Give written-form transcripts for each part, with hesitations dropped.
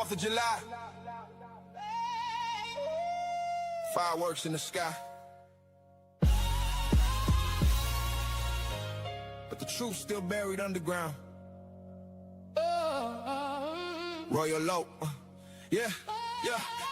4th of July, fireworks in the sky, but the truth's still buried underground. Royal Oak, yeah.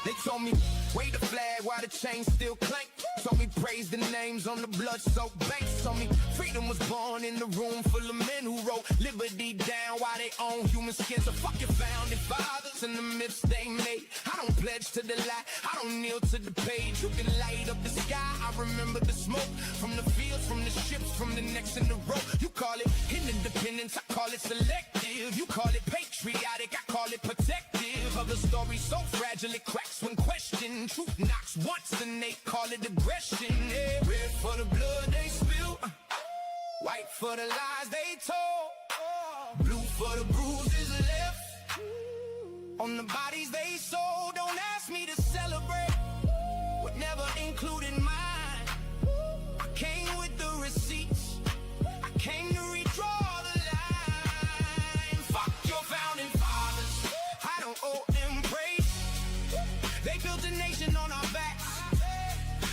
They told me, wave the flag while the chains still clank. Told me, praise the names on the blood-soaked banks. Told me, freedom was born in the room full of men who wrote liberty down while they own human skins. So fuck your founding fathers and the myths they made. I don't pledge to the lie, I don't kneel to the page. You can light up the sky, I remember the smoke from the fields, from the ships, from the necks in the row. You call it independence, I call it selective. You call it patriotic, I call it protective. Of the story so fragile it cracks when questioned. Truth knocks once and they call it aggression. Yeah. Red for the blood they spill, white for the lies they told, blue for the bruises left on the bodies they sold. Don't ask me to celebrate what never included mine. I came with the receipts, I came to redraw the line. Fuck your founding fathers, I don't owe them praise. They built a nation on our backs,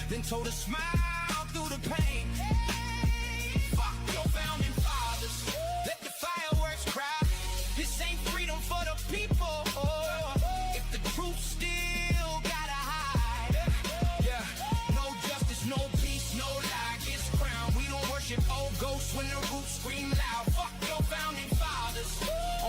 then told us smile through the pain. Fuck your founding fathers, let the fireworks cry. This ain't freedom for the people. If the truth still gotta hide, yeah. No justice, no peace, no lie gets crowned. We don't worship old ghosts when the roots scream loud. Fuck your founding fathers.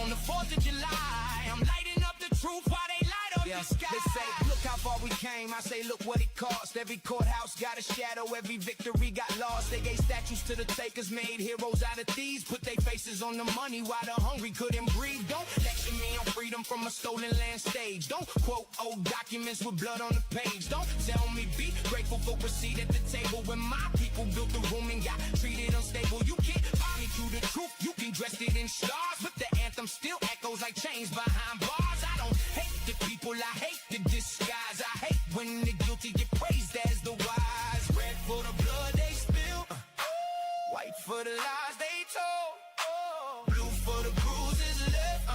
On the 4th of July, I'm lighting up the truth while they light up the sky. They say, look how far we came. I say, look what it cost. Every courthouse got a shadow, every victory got lost. They gave statues to the takers, made heroes out of thieves. Put their faces on the money while the hungry couldn't breathe. Don't lecture me on freedom from a stolen land stage. Don't quote old documents with blood on the page. Don't tell me be grateful for a seat at the table when my people built the room and got treated unstable. You can't buy me through the truth, you can dress it in stars, but the anthem still echoes like chains behind bars. I don't hate the people, I hate the disguise. I hate when the guilty get praised as the wise. Red for the blood they spill, white for the lies they told, blue for the bruises left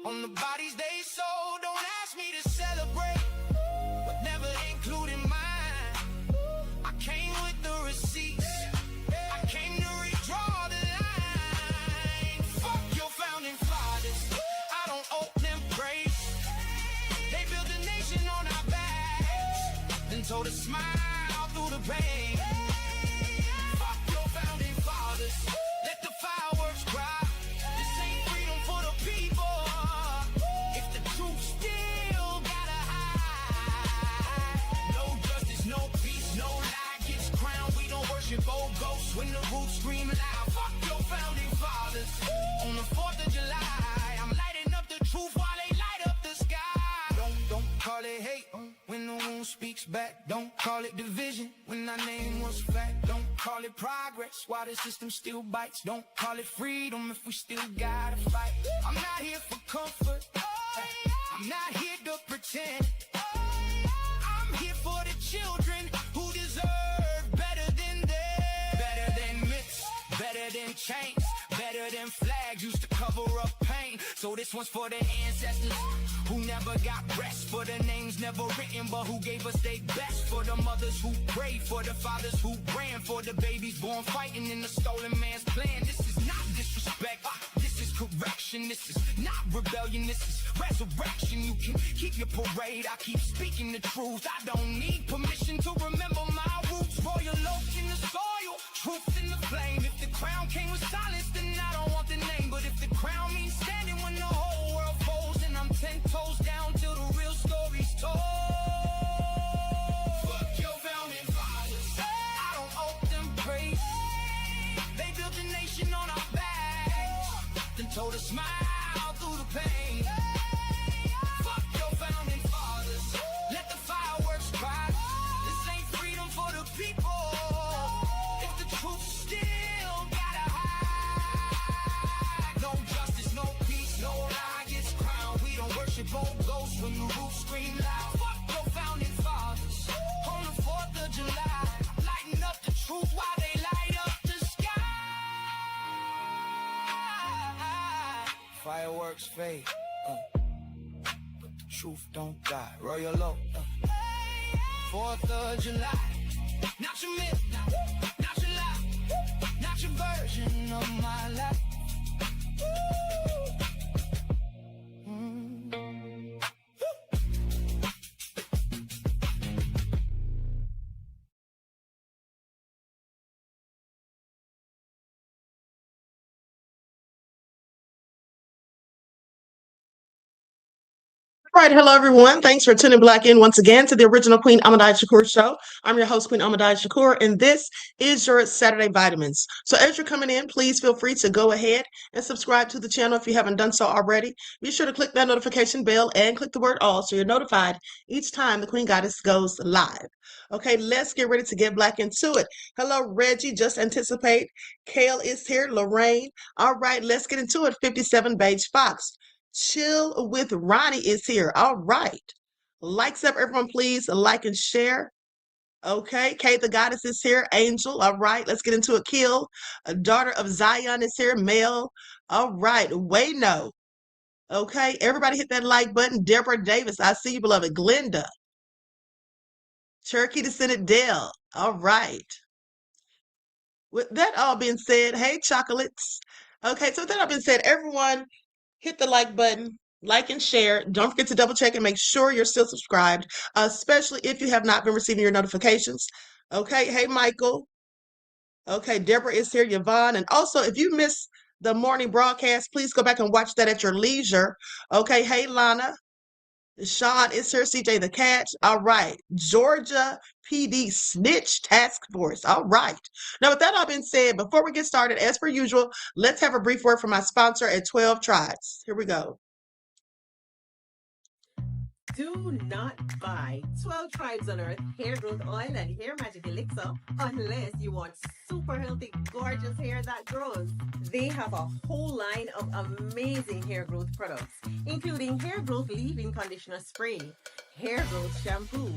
on the bodies they sold. Don't ask me to celebrate what never included mine. I came with the receipts, I came to redraw the line. Fuck your founding fathers, I don't owe them praise. They built a nation on our backs, then told us smile through the pain. Fuck your founding fathers, let the fireworks cry. This ain't freedom for the people. If the truth still gotta hide, no justice, no peace, no lie gets crowned. We don't worship old ghosts when the roots scream loud. Fuck your founding fathers. On the 4th of July, I'm lighting up the truth while they light up the sky. Don't call it hate when the wound speaks back. Don't call it division when our name was fact. Don't call it progress while the system still bites. Don't call it freedom if we still gotta fight. I'm not here for comfort, I'm not here to pretend. I'm here for the children who deserve better than them. Better than myths, better than chains, better than flags used to cover up pain. So this one's for the ancestors who never got rest, for the names never written but who gave us their best, for the mothers who prayed, for the fathers who ran, for the babies born fighting in the stolen man's plan. This is not disrespect, this is correction. This is not rebellion, this is resurrection. You can keep your parade, I keep speaking the truth. I don't need permission to remember my roots. Royal oak in the soil, truth in the flame. If the crown came with silence, then I don't want the name. But if the crown means standing when the whole world falls, then I'm 10 toes down till the real story's told. Fuck your founding fathers, I don't owe them praise. They built a nation on our backs, then told us smile through the pain. Fuck your founding fathers, let the fireworks cry. This ain't freedom for the people. If the truth still gotta hide, no justice, no peace, no lie gets crowned. We don't worship old ghosts when the roots scream loud. Fuck your founding fathers. On the 4th of July, I'm lighting up the truth while they light up the sky. Fireworks fade. Truth don't die. Royal Low. 4th of July. Not your myth, not your lie, not your version of my life. All right, hello everyone. Thanks for tuning back in once again to the original Queen Ahmadiyyah Shakur show. I'm your host, Queen Ahmadiyyah Shakur, and this is your Saturday Vitamins. So as you're coming in, please feel free to go ahead and subscribe to the channel if you haven't done so already. Be sure to click that notification bell and click the word all so you're notified each time the Queen Goddess goes live. Okay, let's get ready to get back into it. Hello, Reggie. Just anticipate. Kale is here. Lorraine. All right, let's get into it. 57 Beige Fox. Chill with Ronnie is here. All right. Likes up, everyone, please. Like and share. Okay. Kate the Goddess is here. Angel. All right. Let's get into it. Kill. A daughter of Zion is here. Mel. All right. Wayno. Okay. Everybody hit that like button. Deborah Davis. I see you, beloved. Glenda. Cherokee Descendant Dale. All right. With that all being said, hey, chocolates. Okay. So with that all being said, everyone, hit the like button, like and share. Don't forget to double check and make sure you're still subscribed, especially if you have not been receiving your notifications. Okay, hey, Michael. Okay, Deborah is here, Yvonne. And also, if you miss the morning broadcast, please go back and watch that at your leisure. Okay, hey, Lana. Sean is here, CJ the Cat. All right. Georgia PD Snitch Task Force. All right. Now, with that all being said, before we get started, as per usual, let's have a brief word from my sponsor at 12 Tribes. Here we go. Do not buy 12 Tribes on Earth hair growth oil and hair magic elixir unless you want super healthy, gorgeous hair that grows. They have a whole line of amazing hair growth products, including hair growth leave-in conditioner spray, hair growth shampoo,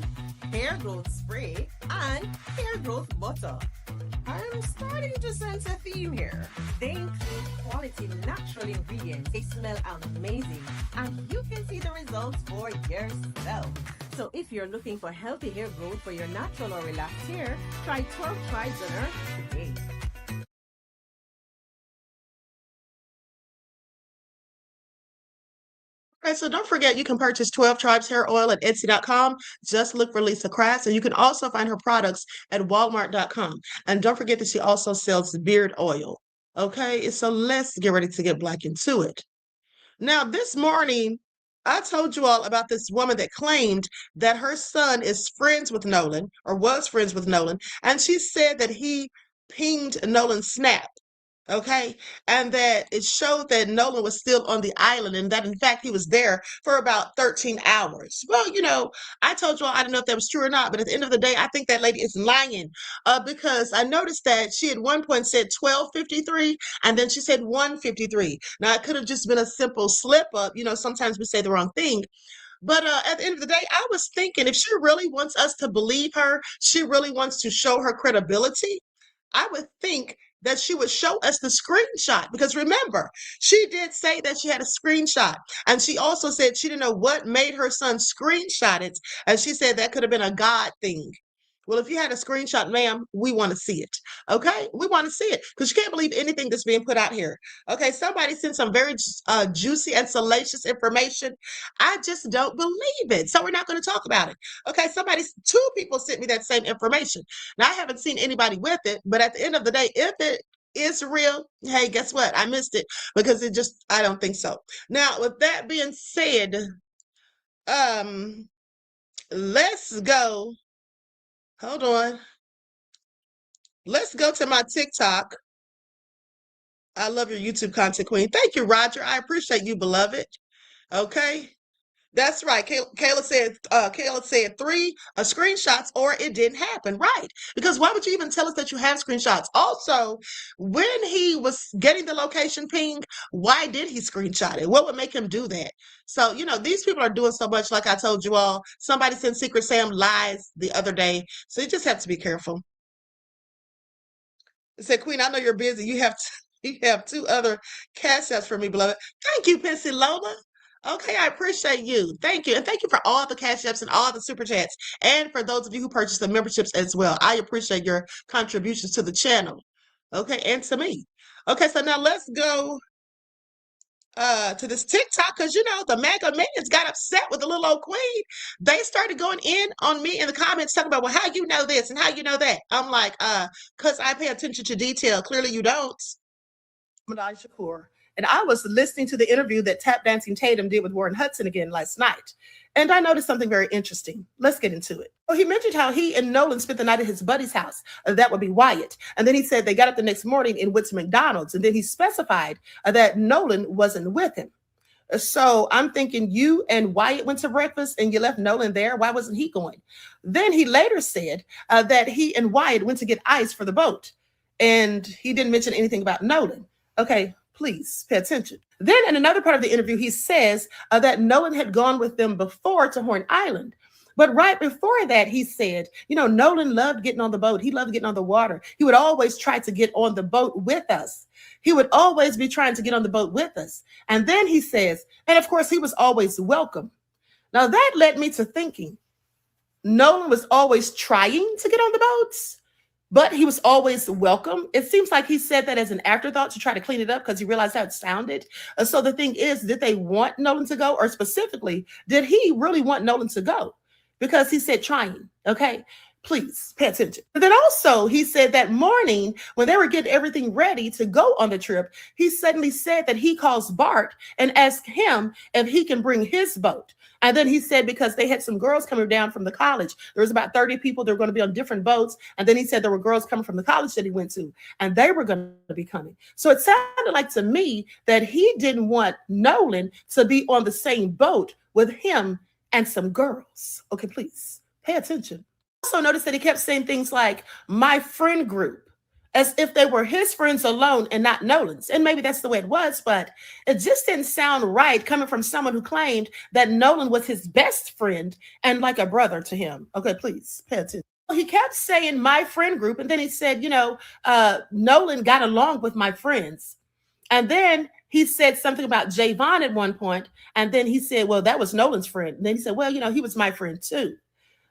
hair growth spray, and hair growth butter. I'm starting to sense a theme here. They include quality natural ingredients. They smell amazing, and you can see the results for yourself. So if you're looking for healthy hair growth for your natural or relaxed hair, try 12 Tribes on Earth today. Okay, so don't forget you can purchase 12 Tribes hair oil at Etsy.com. Just look for Lisa Crafts, and you can also find her products at Walmart.com. And don't forget that she also sells beard oil. Okay, so let's get ready to get back into it. Now, this morning, I told you all about this woman that claimed that her son is friends with Nolan or was friends with Nolan, and she said that he pinged Nolan's snap. Okay. And that it showed that Nolan was still on the island and that, in fact, he was there for about 13 hours. Well, I told you all I don't know if that was true or not, but at the end of the day, I think that lady is lying because I noticed that she at one point said 12:53 and then she said 1:53. Now, it could have just been a simple slip up. Sometimes we say the wrong thing. But at the end of the day, I was thinking if she really wants us to believe her, she really wants to show her credibility, I would think that she would show us the screenshot because remember, she did say that she had a screenshot and she also said she didn't know what made her son screenshot it. And she said that could have been a God thing. Well, if you had a screenshot, ma'am, we want to see it. Okay, we want to see it because you can't believe anything that's being put out here. Okay, somebody sent some very juicy and salacious information. I just don't believe it. So we're not going to talk about it. Okay, two people sent me that same information. Now, I haven't seen anybody with it, but at the end of the day, if it is real, hey, guess what? I missed it because I don't think so. Now, with that being said, let's go. Hold on. Let's go to my TikTok. I love your YouTube content, Queen. Thank you, Roger. I appreciate you, beloved. Okay. That's right. Kayla said three screenshots or it didn't happen. Right. Because why would you even tell us that you have screenshots? Also, when he was getting the location ping, why did he screenshot it? What would make him do that? So, these people are doing so much, like I told you all. Somebody sent Secret Sam lies the other day. So you just have to be careful. Said, Queen, I know you're busy. You have two other cash apps for me, beloved. Thank you, Pensy Lola. Okay, I appreciate you. Thank you. And thank you for all the cash apps and all the super chats. And for those of you who purchased the memberships as well. I appreciate your contributions to the channel. Okay, and to me. Okay, so now let's go to this TikTok because the MAGA minions got upset with the little old queen. They started going in on me in the comments talking about, well, how you know this and how you know that. I'm like, because I pay attention to detail. Clearly you don't. Ahmadiyyah Shakur. And I was listening to the interview that Tap Dancing Tatum did with Warren Hudson again last night. And I noticed something very interesting. Let's get into it. Well, he mentioned how he and Nolan spent the night at his buddy's house. That would be Wyatt. And then he said they got up the next morning and went to McDonald's. And then he specified that Nolan wasn't with him. So I'm thinking you and Wyatt went to breakfast and you left Nolan there. Why wasn't he going? Then he later said that he and Wyatt went to get ice for the boat. And he didn't mention anything about Nolan. Okay, please pay attention. Then in another part of the interview, he says that Nolan had gone with them before to Horn Island. But right before that, he said, Nolan loved getting on the boat. He loved getting on the water. He would always try to get on the boat with us. He would always be trying to get on the boat with us. And then he says, and of course, he was always welcome. Now that led me to thinking Nolan was always trying to get on the boats, but he was always welcome. It seems like he said that as an afterthought to try to clean it up because he realized how it sounded. So the thing is, did they want Nolan to go? Or specifically, did he really want Nolan to go? Because he said trying, okay? Please pay attention. But then also he said that morning when they were getting everything ready to go on the trip, he suddenly said that he calls Bart and asked him if he can bring his boat. And then he said because they had some girls coming down from the college. There was about 30 people. They were going to be on different boats. And then he said there were girls coming from the college that he went to, and they were going to be coming. So it sounded like to me that he didn't want Nolan to be on the same boat with him and some girls. Okay, please pay attention. Also notice that he kept saying things like my friend group, as if they were his friends alone and not Nolan's. And maybe that's the way it was, but it just didn't sound right coming from someone who claimed that Nolan was his best friend and like a brother to him. Okay, please pay attention. He kept saying my friend group, and then he said, Nolan got along with my friends. And then he said something about Javon at one point, and then he said, well, that was Nolan's friend. And then he said, well, he was my friend too.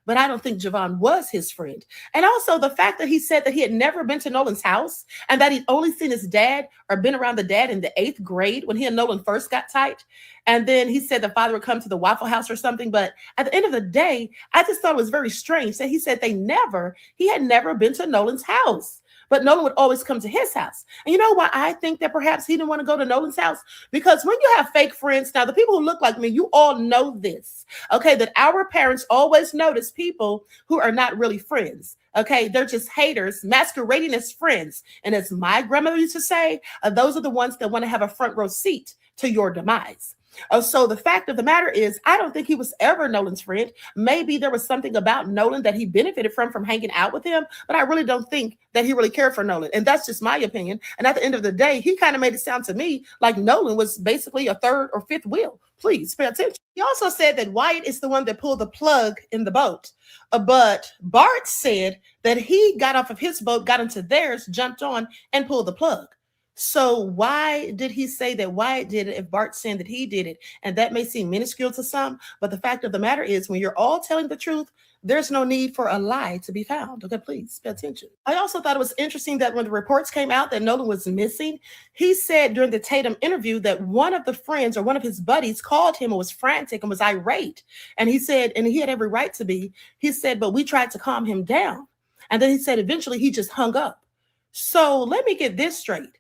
But I don't think Javon was his friend. And also the fact that he said that he had never been to Nolan's house and that he'd only seen his dad or been around the dad in the 8th grade when he and Nolan first got tight. And then he said the father would come to the Waffle House or something. But at the end of the day, I just thought it was very strange that he said he had never been to Nolan's house. But Nolan would always come to his house. And you know why I think that perhaps he didn't want to go to Nolan's house? Because when you have fake friends, now the people who look like me, you all know this, okay, that our parents always notice people who are not really friends. Okay, they're just haters masquerading as friends. And as my grandmother used to say, those are the ones that want to have a front row seat to your demise. So the fact of the matter is, I don't think he was ever Nolan's friend. Maybe there was something about Nolan that he benefited from hanging out with him, but I really don't think that he really cared for Nolan. And that's just my opinion. And at the end of the day, he kind of made it sound to me like Nolan was basically a 3rd or 5th wheel. Please pay attention. He also said that Wyatt is the one that pulled the plug in the boat. But Bart said that he got off of his boat, got into theirs, jumped on, and pulled the plug. So why did he say that Wyatt did it if Bart's saying that he did it? And that may seem minuscule to some, but the fact of the matter is when you're all telling the truth, there's no need for a lie to be found. Okay, please pay attention. I also thought it was interesting that when the reports came out that Nolan was missing, he said during the Tatum interview that one of the friends or one of his buddies called him and was frantic and was irate. And he said, and he had every right to be, he said, but we tried to calm him down. And then he said eventually he just hung up. So let me get this straight.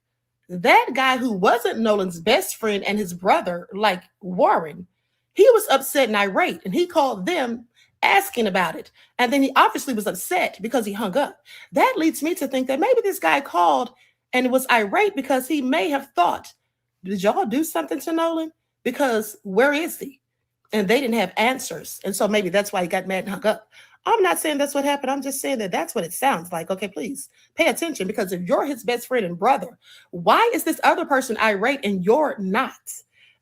That guy who wasn't Nolan's best friend and his brother, like Warren, he was upset and irate, and he called them asking about it. And then he obviously was upset because he hung up. That leads me to think that maybe this guy called and was irate because he may have thought, did y'all do something to Nolan? Because where is he? And they didn't have answers. And so maybe that's why he got mad and hung up. I'm not saying that's what happened. I'm just saying that that's what it sounds like. Okay, please pay attention, because if you're his best friend and brother, why is this other person irate and you're not?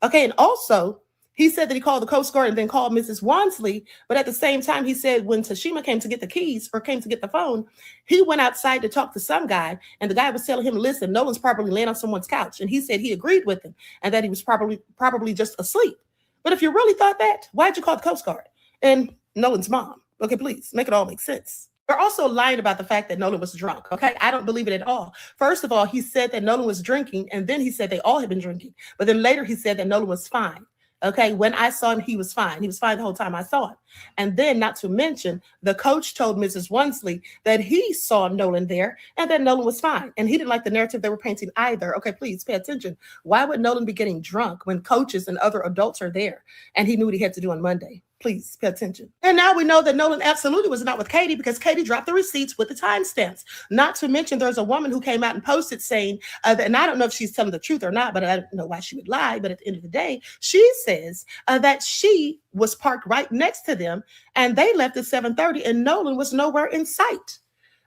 Okay, and also he said that he called the Coast Guard and then called Mrs. Wansley. But at the same time, he said when Tashima came to get the keys or came to get the phone, he went outside to talk to some guy. And the guy was telling him, listen, Nolan's probably laying on someone's couch. And he said he agreed with him and that he was probably just asleep. But if you really thought that, why'd you call the Coast Guard and Nolan's mom? Okay, please make it all make sense. They're also lying about the fact that Nolan was drunk. Okay, I don't believe it at all. First of all, he said that Nolan was drinking, and then he said they all had been drinking. But then later he said that Nolan was fine. Okay, when I saw him, he was fine. He was fine the whole time I saw him. And then, not to mention, the coach told Mrs. Wonsley that he saw Nolan there and that Nolan was fine. And he didn't like the narrative they were painting either. Okay, please pay attention. Why would Nolan be getting drunk when coaches and other adults are there and he knew what he had to do on Monday? Please pay attention. And now we know that Nolan absolutely was not with Katie because Katie dropped the receipts with the timestamps. Not to mention, there's a woman who came out and posted saying, and I don't know if she's telling the truth or not, but I don't know why she would lie. But at the end of the day, she says that she was parked right next to them and they left at 7:30 and Nolan was nowhere in sight.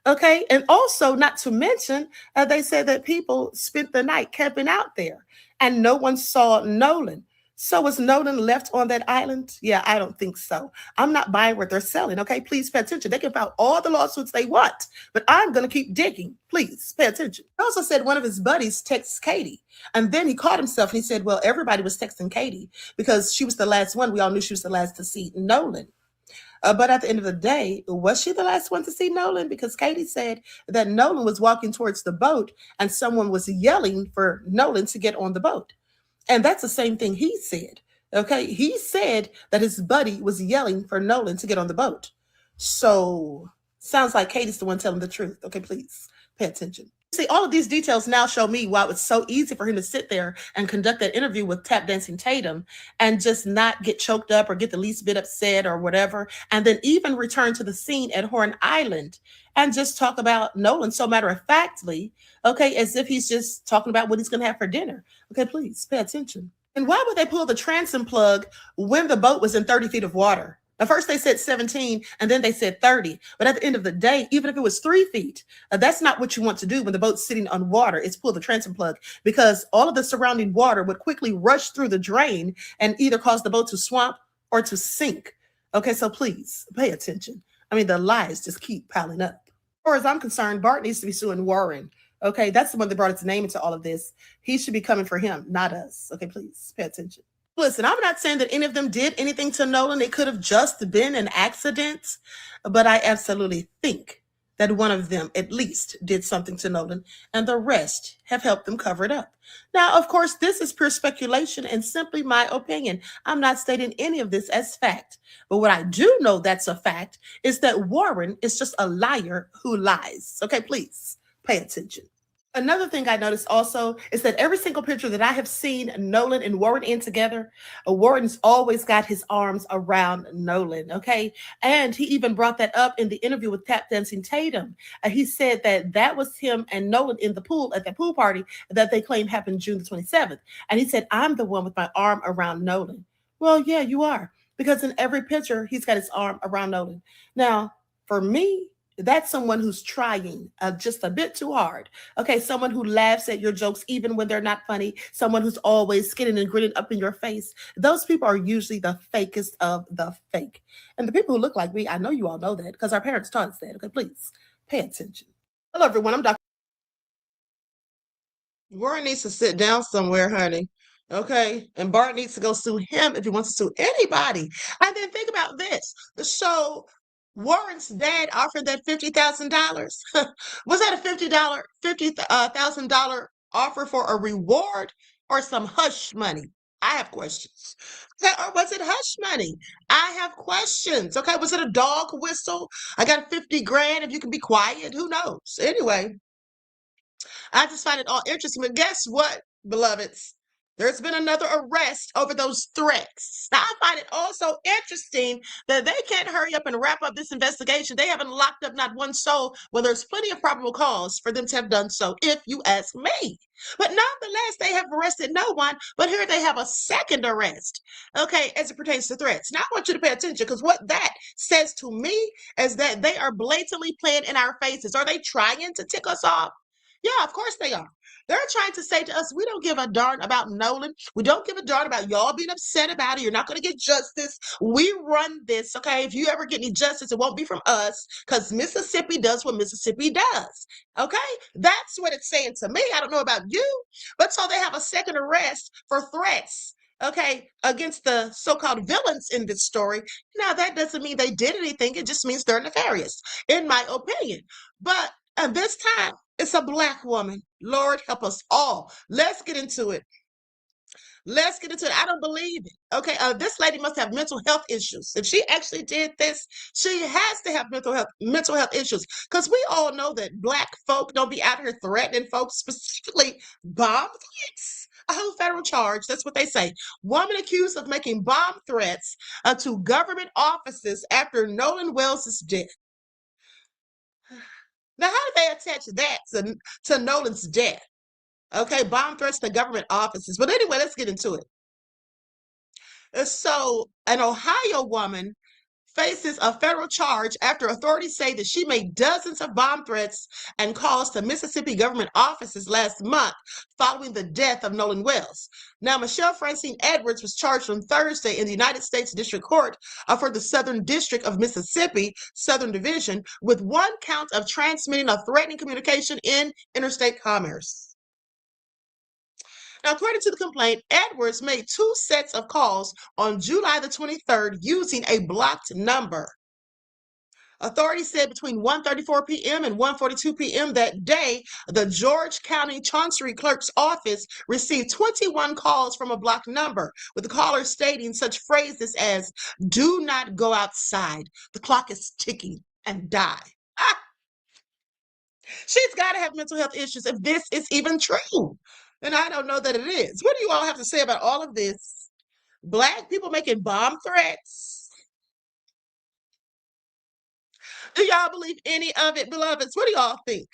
Okay. And also, not to mention, they said that people spent the night camping out there and no one saw Nolan. So was Nolan left on that island? Yeah, I don't think so. I'm not buying what they're selling. Okay, please pay attention. They can file all the lawsuits they want, but I'm going to keep digging. Please pay attention. He also said one of his buddies texts Katie, and then he caught himself and he said, well, everybody was texting Katie because she was the last one. We all knew she was the last to see Nolan. But at the end of the day, was she the last one to see Nolan? Because Katie said that Nolan was walking towards the boat and someone was yelling for Nolan to get on the boat. And that's the same thing he said. Okay. He said that his buddy was yelling for Nolan to get on the boat. So sounds like Katie's the one telling the truth. Okay, please pay attention. See, all of these details now show me why it was so easy for him to sit there and conduct that interview with Tap Dancing Tatum and just not get choked up or get the least bit upset or whatever. And then even return to the scene at Horn Island and just talk about Nolan so matter-of-factly, okay, as if he's just talking about what he's going to have for dinner. Okay, please pay attention. And why would they pull the transom plug when the boat was in 30 feet of water? At first they said 17 and then they said 30. But at the end of the day, even if it was 3 feet, that's not what you want to do when the boat's sitting on water. It's pull the transom plug because all of the surrounding water would quickly rush through the drain and either cause the boat to swamp or to sink. Okay, so please pay attention. I mean, the lies just keep piling up. As far as I'm concerned, Bart needs to be suing Warren. Okay, that's the one that brought its name into all of this. He should be coming for him, not us. Okay, please pay attention. Listen, I'm not saying that any of them did anything to Nolan. It could have just been an accident, but I absolutely think that one of them at least did something to Nolan and the rest have helped them cover it up. Now, of course, this is pure speculation and simply my opinion. I'm not stating any of this as fact, but what I do know that's a fact is that Warren is just a liar who lies. Okay, please pay attention. Another thing I noticed also is that every single picture that I have seen Nolan and Warren in together, Warren's always got his arms around Nolan, okay? And he even brought that up in the interview with Tap Dancing Tatum. He said that that was him and Nolan in the pool at that pool party that they claim happened June the 27th. And he said, I'm the one with my arm around Nolan. Well, yeah, you are. Because in every picture, he's got his arm around Nolan. Now, for me, that's someone who's trying just a bit too hard. Okay, someone who laughs at your jokes even when they're not funny. Someone who's always skinning and grinning up in your face. Those people are usually the fakest of the fake. And the people who look like me, I know you all know that because our parents taught us that. Okay, please pay attention. Hello, everyone. I'm Dr. Warren needs to sit down somewhere, honey. Okay. And Bart needs to go sue him if he wants to sue anybody. And then think about this. So Warren's dad offered that $50,000. Was that a $50,000 offer for a reward or some hush money? I have questions. Okay, or was it hush money? I have questions. Okay, was it a dog whistle? I got 50 grand if you can be quiet. Who knows? Anyway, I just find it all interesting. But guess what, beloveds? There's been another arrest over those threats. Now, I find it also interesting that they can't hurry up and wrap up this investigation. They haven't locked up not one soul when there's plenty of probable cause for them to have done so, if you ask me. But nonetheless, they have arrested no one, but here they have a second arrest, okay, as it pertains to threats. Now, I want you to pay attention because what that says to me is that they are blatantly playing in our faces. Are they trying to tick us off? Yeah, of course they are. They're trying to say to us, we don't give a darn about Nolan. We don't give a darn about y'all being upset about it. You're not going to get justice. We run this, okay? If you ever get any justice, it won't be from us because Mississippi does what Mississippi does, okay? That's what it's saying to me. I don't know about you, but so they have a second arrest for threats. okay, against the so-called villains in this story. Now, that doesn't mean they did anything. It just means they're nefarious, in my opinion. But this time, it's a black woman. Lord help us all. Let's get into it. Let's get into it. I don't believe it. Okay, this lady must have mental health issues. If she actually did this, she has to have mental health issues. Because we all know that black folk don't be out here threatening folks, specifically bomb threats. A whole federal charge. That's what they say. Woman accused of making bomb threats to government offices after Nolan Wells' death. Now, how did they attach that to Nolan's death? Okay, bomb threats to government offices. But anyway, let's get into it. So, an Ohio woman faces a federal charge after authorities say that she made dozens of bomb threats and calls to Mississippi government offices last month following the death of Nolan Wells. Now, Michelle Francine Edwards was charged on Thursday in the United States District Court for the Southern District of Mississippi, Southern Division, with one count of transmitting a threatening communication in interstate commerce. Now, according to the complaint, Edwards made 2 sets of calls on July the 23rd using a blocked number. Authorities said between 1:34 p.m. and 1:42 p.m. that day, the George County Chancery Clerk's office received 21 calls from a blocked number, with the caller stating such phrases as, "Do not go outside. The clock is ticking," and "die." Ah, she's got to have mental health issues if this is even true. And I don't know that it is. What do you all have to say about all of this? Black people making bomb threats? Do y'all believe any of it, beloveds? What do y'all think?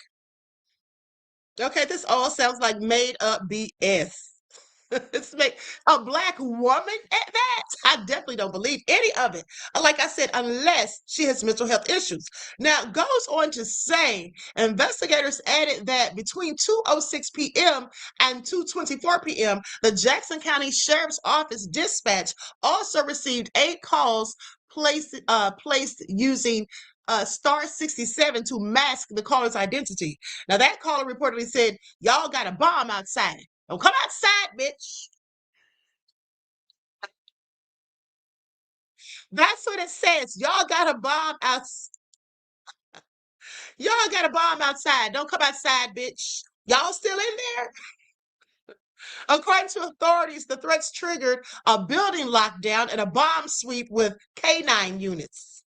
Okay, this all sounds like made up BS. It's make a black woman at that. I definitely don't believe any of it. Like I said, unless she has mental health issues. Now, it goes on to say investigators added that between 2:06 p.m. and 2:24 p.m., the Jackson County Sheriff's Office dispatch also received 8 calls placed using star 67 to mask the caller's identity. Now, that caller reportedly said, "Y'all got a bomb outside. Don't come outside, bitch." That's what it says. Y'all got a bomb out. Y'all got a bomb outside. Don't come outside, bitch. Y'all still in there? According to authorities, the threats triggered a building lockdown and a bomb sweep with K9 units.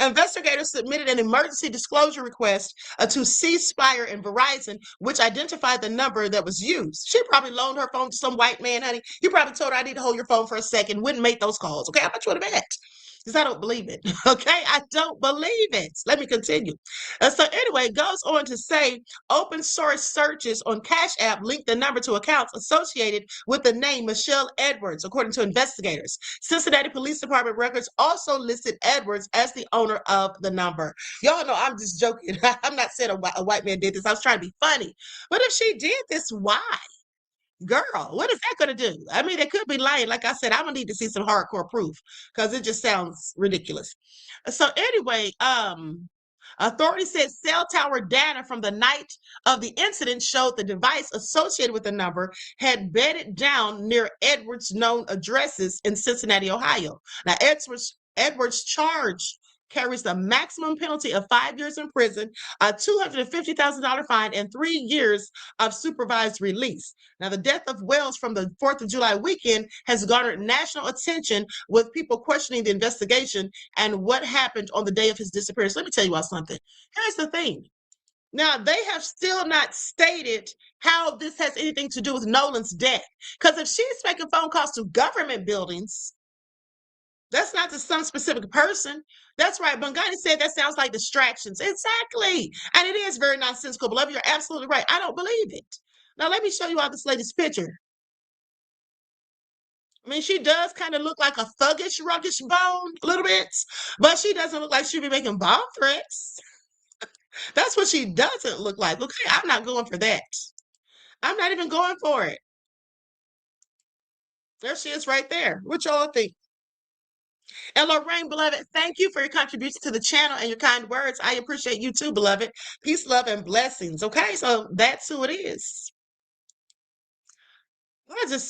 Investigators submitted an emergency disclosure request to C Spire and Verizon, which identified the number that was used. She probably loaned her phone to some white man, honey. You probably told her, "I need to hold your phone for a second." Wouldn't make those calls. Okay, how much would have bet? Because I don't believe it. Okay, I don't believe it. Let me continue. So anyway, it goes on to say open source searches on Cash App linked the number to accounts associated with the name Michelle Edwards, according to investigators. Cincinnati Police Department records also listed Edwards as the owner of the number. Y'all know I'm just joking. I'm not saying a white man did this. I was trying to be funny. But if she did this, why? Girl, what is that going to do? I mean, they could be lying. Like I said, I'm going to need to see some hardcore proof because it just sounds ridiculous. So anyway, authorities said cell tower data from the night of the incident showed the device associated with the number had bedded down near Edwards' known addresses in Cincinnati, Ohio. Now, Edwards' charge carries the maximum penalty of 5 years in prison, a $250,000 fine, and 3 years of supervised release. Now, the death of Wells from the 4th of July weekend has garnered national attention, with people questioning the investigation and what happened on the day of his disappearance. Let me tell you all something. Here's the thing. Now, they have still not stated how this has anything to do with Nolan's death. Because if she's making phone calls to government buildings, that's not to some specific person. That's right. Bungani said that sounds like distractions. Exactly. And it is very nonsensical. Beloved, you're absolutely right. I don't believe it. Now, let me show you all this lady's picture. I mean, she does kind of look like a thuggish, ruggish bone a little bit, but she doesn't look like she'd be making bomb threats. That's what she doesn't look like. Look, I'm not going for that. I'm not even going for it. There she is right there. What y'all think? And Lorraine, beloved, thank you for your contribution to the channel and your kind words. I appreciate you too, beloved. Peace, love, and blessings. Okay, so that's who it is.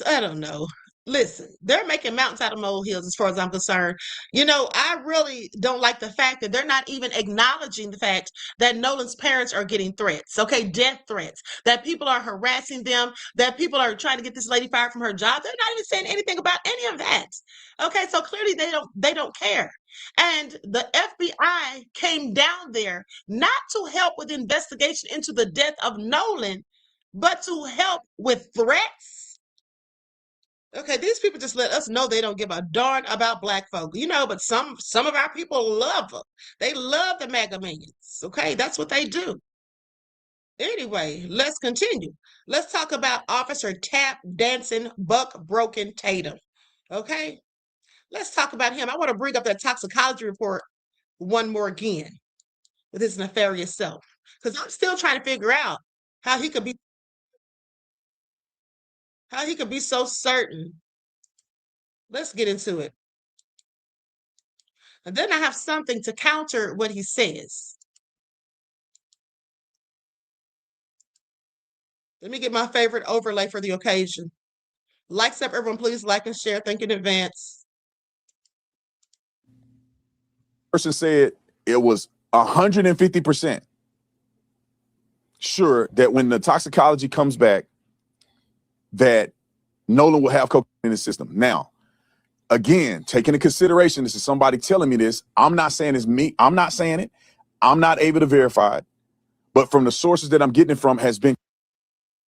I don't know. Listen, they're making mountains out of molehills as far as I'm concerned. You know, I really don't like the fact that they're not even acknowledging the fact that Nolan's parents are getting threats, okay, death threats, that people are harassing them, that people are trying to get this lady fired from her job. They're not even saying anything about any of that. Okay, so clearly they don't care. And the FBI came down there not to help with the investigation into the death of Nolan, but to help with threats. Okay, these people just let us know they don't give a darn about black folk, you know, but some of our people love them. They love the mega millions. Okay, that's what they do. Anyway, let's continue. Let's talk about Officer Tap Dancing Buck Broken Tatum. Okay, let's talk about him. I want to bring up that toxicology report one more again with his nefarious self, because I'm still trying to figure out how he could be so certain. Let's get into it. And then I have something to counter what he says. Let me get my favorite overlay for the occasion. Likes up, everyone, please like and share. Thank you in advance. Person said it was 150% sure that when the toxicology comes back, that Nolan will have cocaine in his system. Now, again, taking into consideration, this is somebody telling me this. I'm not saying it's me. I'm not saying it. I'm not able to verify it. But from the sources that I'm getting it from has been.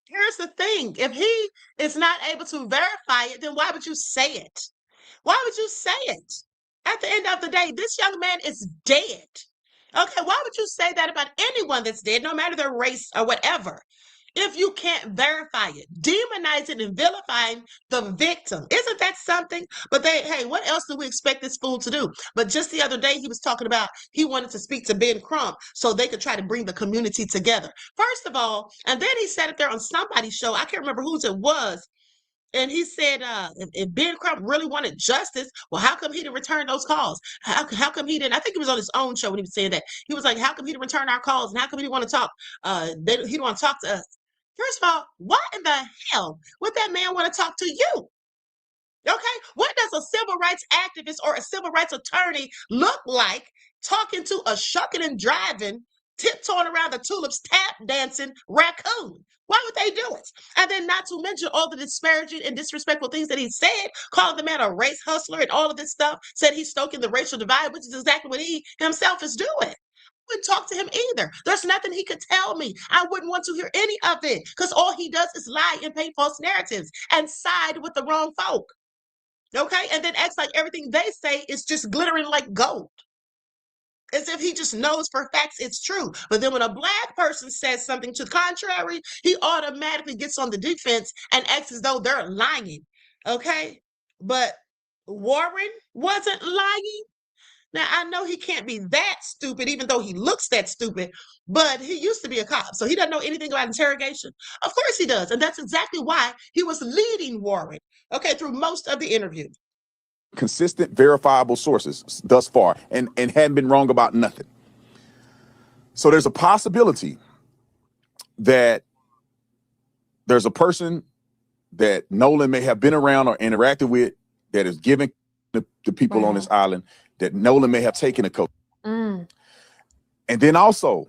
Here's the thing. If he is not able to verify it, then why would you say it? Why would you say it? At the end of the day, this young man is dead. Okay, why would you say that about anyone that's dead, no matter their race or whatever? If you can't verify it, demonizing and vilifying the victim. Isn't that something? But hey, what else do we expect this fool to do? But just the other day, he was talking about he wanted to speak to Ben Crump so they could try to bring the community together. First of all, and then he said it there on somebody's show. I can't remember whose it was. And he said, if Ben Crump really wanted justice, well, how come he didn't return those calls? How come he didn't? I think he was on his own show when he was saying that. He was like, how come he didn't return our calls? And how come he didn't want to talk? He didn't want to talk to us. First of all, why in the hell would that man want to talk to you? Okay, what does a civil rights activist or a civil rights attorney look like talking to a shucking and driving, tiptoeing around the tulips, tap dancing raccoon? Why would they do it? And then not to mention all the disparaging and disrespectful things that he said, calling the man a race hustler and all of this stuff, said he's stoking the racial divide, which is exactly what he himself is doing. Wouldn't talk to him either. There's nothing he could tell me. I wouldn't want to hear any of it because all he does is lie and paint false narratives and side with the wrong folk. Okay, and then acts like everything they say is just glittering like gold, as if he just knows for facts it's true. But then when a black person says something to the contrary, he automatically gets on the defense and acts as though they're lying. Okay, but Warren wasn't lying. Now, I know he can't be that stupid, even though he looks that stupid, but he used to be a cop, so he doesn't know anything about interrogation. Of course he does, and that's exactly why he was leading Warren, okay, through most of the interview. Consistent, verifiable sources thus far, and hadn't been wrong about nothing. So there's a possibility that there's a person that Nolan may have been around or interacted with that is giving the people on this island that Nolan may have taken a coach. And then also,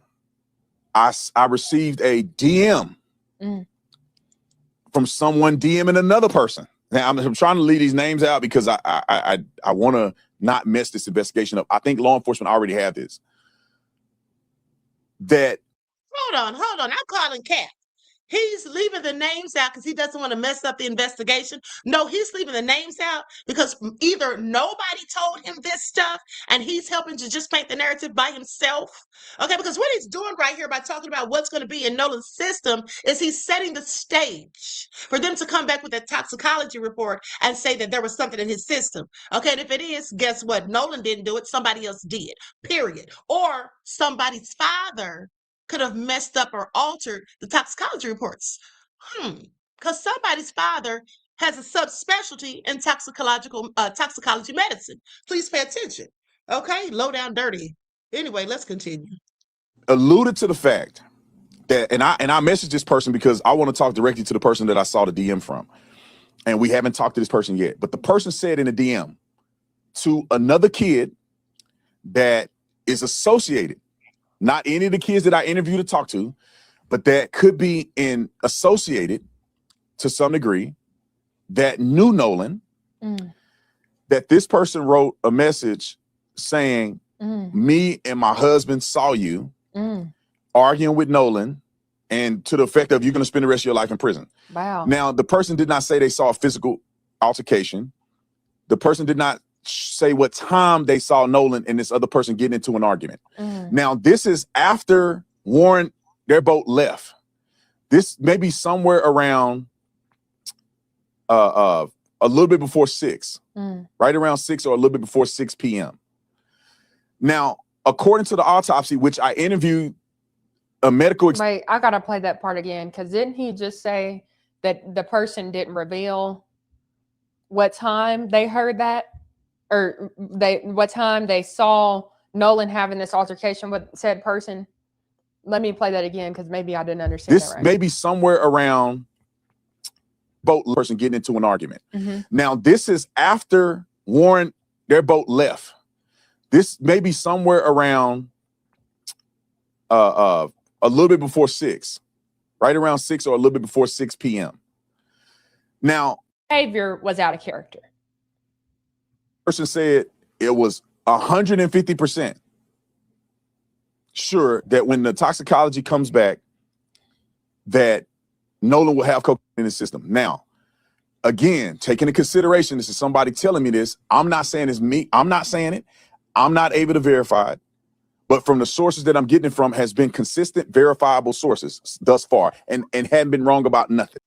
I received a DM from someone DMing another person. Now, I'm trying to leave these names out because I want to not mess this investigation up. I think law enforcement already have this. That Hold on. I'm calling Cap. He's leaving the names out because he doesn't want to mess up the investigation. No, he's leaving the names out because either nobody told him this stuff and he's helping to just paint the narrative by himself. Okay, because what he's doing right here by talking about what's going to be in Nolan's system is he's setting the stage for them to come back with a toxicology report and say that there was something in his system. Okay, and if it is, guess what? Nolan didn't do it. Somebody else did, period. Or somebody's father could have messed up or altered the toxicology reports. Because somebody's father has a subspecialty in toxicology medicine. Please pay attention. Okay, low down dirty. Anyway, let's continue. alluded to the fact that, and I messaged this person because I want to talk directly to the person that I saw the DM from. and we haven't talked to this person yet, but the person said in a DM to another kid that is associated, not any of the kids that I interviewed to talk to, but that could be associated to some degree, that knew Nolan, that this person wrote a message saying, me and my husband saw you arguing with Nolan, and to the effect of, you're going to spend the rest of your life in prison. Wow. Now, the person did not say they saw a physical altercation. The person did not say what time they saw Nolan and this other person getting into an argument. Now, this is after Warren, their boat left. This may be somewhere around a little bit before 6, right around 6 or a little bit before 6 p.m. Now, according to the autopsy, which I interviewed a medical. Wait, I gotta play that part again, because didn't he just say that the person didn't reveal what time they heard that, or what time they saw Nolan having this altercation with said person? Let me play that again, because maybe I didn't understand This that right. may be somewhere around boat person getting into an argument. Now, this is after Warren, their boat left. This may be somewhere around a little bit before 6, right around 6 or a little bit before 6 p.m. Now, Behavior was out of character. Person said it was 150% sure that when the toxicology comes back, that Nolan will have cocaine in his system. Now, again, taking into consideration, this is somebody telling me this. I'm not saying it's me. I'm not saying it. I'm not able to verify it. But from the sources that I'm getting it from has been consistent, verifiable sources thus far, and hadn't been wrong about nothing.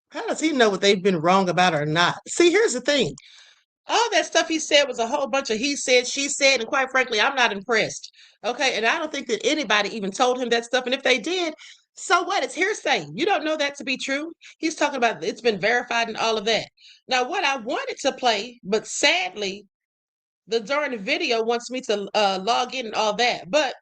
How does he know what they've been wrong about or not? See, here's the thing. All that stuff he said was a whole bunch of he said, she said, and quite frankly, I'm not impressed. Okay, and I don't think that anybody even told him that stuff. And if they did, so what? It's hearsay. You don't know that to be true. He's talking about it's been verified and all of that. Now, what I wanted to play, but sadly, the darn video wants me to log in and all that. But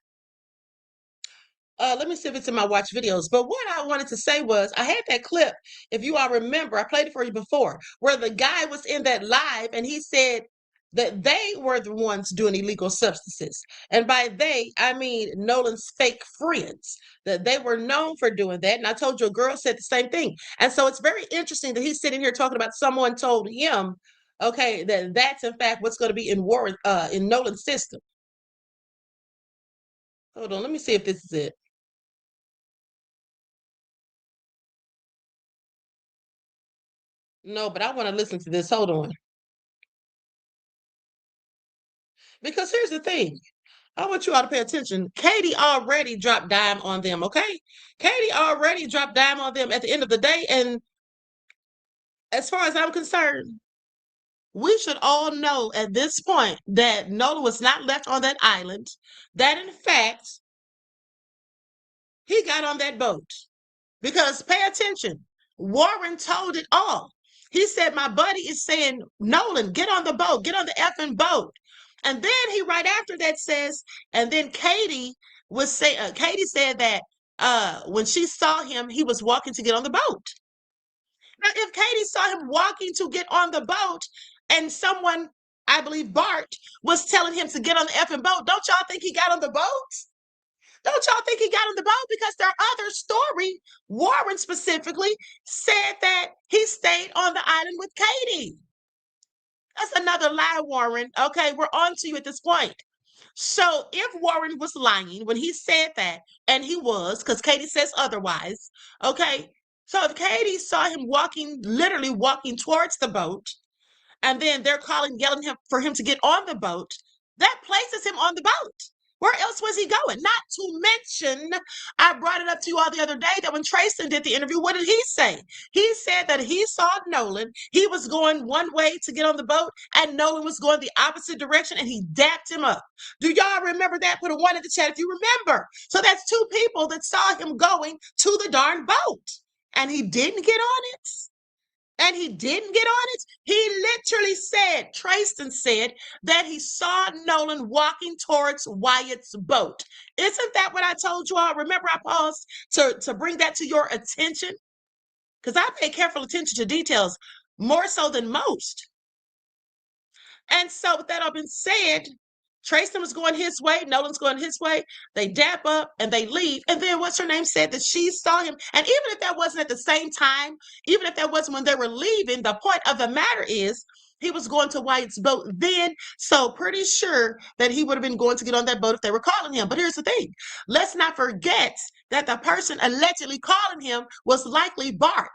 let me see if it's in my watch videos. But what I wanted to say was, I had that clip, if you all remember, I played it for you before, where the guy was in that live and he said that they were the ones doing illegal substances. And by they, I mean Nolan's fake friends, that they were known for doing that. And I told you a girl said the same thing. And so it's very interesting that he's sitting here talking about someone told him, okay, that's in fact what's going to be in Warren, in Nolan's system. Hold on, let me see if this is it. No, but I want to listen to this. Hold on. Because here's the thing. I want you all to pay attention. Katie already dropped dime on them, okay? Katie already dropped dime on them at the end of the day. And as far as I'm concerned, we should all know at this point that Nolan was not left on that island, that in fact, he got on that boat. Because pay attention, Warren told it all. He said, my buddy is saying, Nolan, get on the boat, get on the effing boat. And then he right after that says, and then Katie said that when she saw him, he was walking to get on the boat. Now, if Katie saw him walking to get on the boat and someone, I believe Bart, was telling him to get on the effing boat, don't y'all think he got on the boat? Don't y'all think he got on the boat? Because their other story, Warren specifically, said that he stayed on the island with Katie. That's another lie, Warren. Okay, we're on to you at this point. So if Warren was lying when he said that, and he was, because Katie says otherwise, okay, so if Katie saw him literally walking towards the boat, and then they're yelling for him to get on the boat, that places him on the boat. Where else was he going? Not to mention, I brought it up to you all the other day that when Trayson did the interview, what did he say? He said that he saw Nolan. He was going one way to get on the boat, and Nolan was going the opposite direction, and he dapped him up. Do y'all remember that? Put a 1 in the chat if you remember. So that's 2 people that saw him going to the darn boat, and he didn't get on it. And he didn't get on it. He literally said, Trayson said, that he saw Nolan walking towards Wyatt's boat. Isn't that what I told you all? Remember, I paused to bring that to your attention. because I pay careful attention to details more so than most. And so with that all been said, Tracy was going his way, Nolan's going his way. They dap up and they leave. And then what's her name said that she saw him. And even if that wasn't at the same time, even if that wasn't when they were leaving, the point of the matter is he was going to Wyatt's boat then. So pretty sure that he would have been going to get on that boat if they were calling him. But here's the thing. Let's not forget that the person allegedly calling him was likely Bart.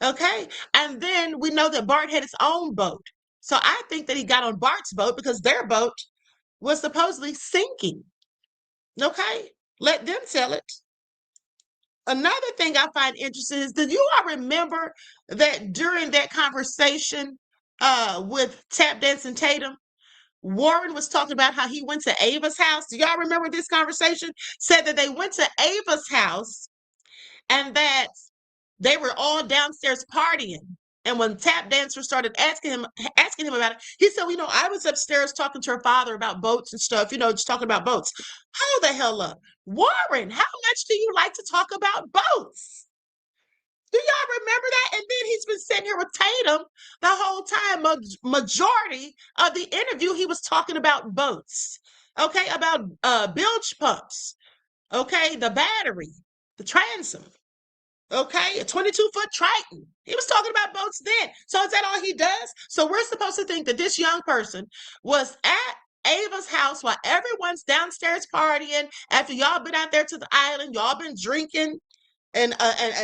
Okay. And then we know that Bart had his own boat. So I think that he got on Bart's boat because their boat was supposedly sinking. Okay, let them tell it. Another thing I find interesting is, do you all remember that during that conversation with Tap Dancing Tatum, Warren was talking about how he went to Ava's house? Do y'all remember this conversation? Said that they went to Ava's house and that they were all downstairs partying. And when Tap Dancer started asking him about it, he said, well, I was upstairs talking to her father about boats and stuff, just talking about boats. Hold the hell up. Warren, how much do you like to talk about boats? Do y'all remember that? And then he's been sitting here with Tatum the whole time. Majority of the interview, he was talking about boats, okay, about bilge pumps, okay, the battery, the transom. Okay, a 22-foot Triton. He was talking about boats then. So is that all he does? So we're supposed to think that this young person was at Ava's house while everyone's downstairs partying after y'all been out there to the island, y'all been drinking. And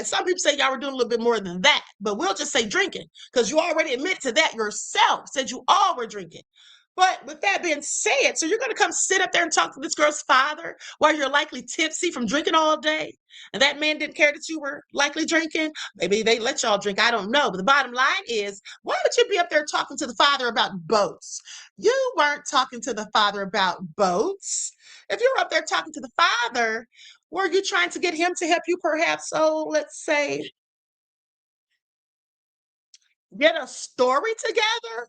some people say y'all were doing a little bit more than that, but we'll just say drinking because you already admit to that yourself, said you all were drinking. But with that being said, so you're going to come sit up there and talk to this girl's father while you're likely tipsy from drinking all day? And that man didn't care that you were likely drinking? Maybe they let y'all drink. I don't know. But the bottom line is, why would you be up there talking to the father about boats? You weren't talking to the father about boats. If you were up there talking to the father, were you trying to get him to help you perhaps, let's say, get a story together?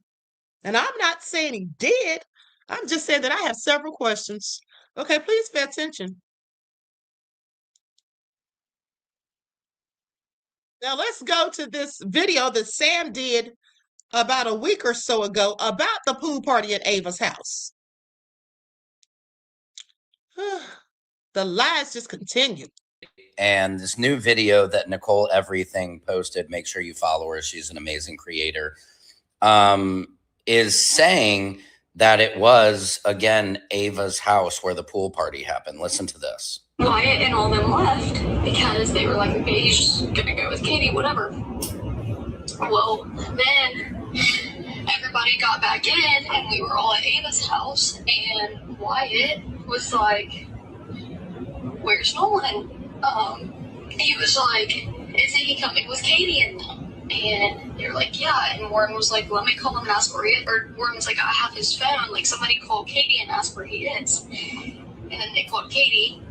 And I'm not saying he did. I'm just saying that I have several questions. Okay, please pay attention. Now let's go to this video that Sam did about a week or so ago about the pool party at Ava's house. The lies just continue. And this new video that Nicole Everything posted, make sure you follow her. She's an amazing creator. Is saying that it was, again, Ava's house where the pool party happened. Listen to this. Wyatt and all them left because they were like, okay, you're just gonna go with Katie, whatever. Well, then everybody got back in and we were all at Ava's house and Wyatt was like, where's Nolan? He was like, isn't he coming with Katie and them? And they were like, yeah. And Warren was like, let me call him and ask where he is. Or Warren was like, I have his phone. Like, somebody call Katie and ask where he is. And then they called Katie.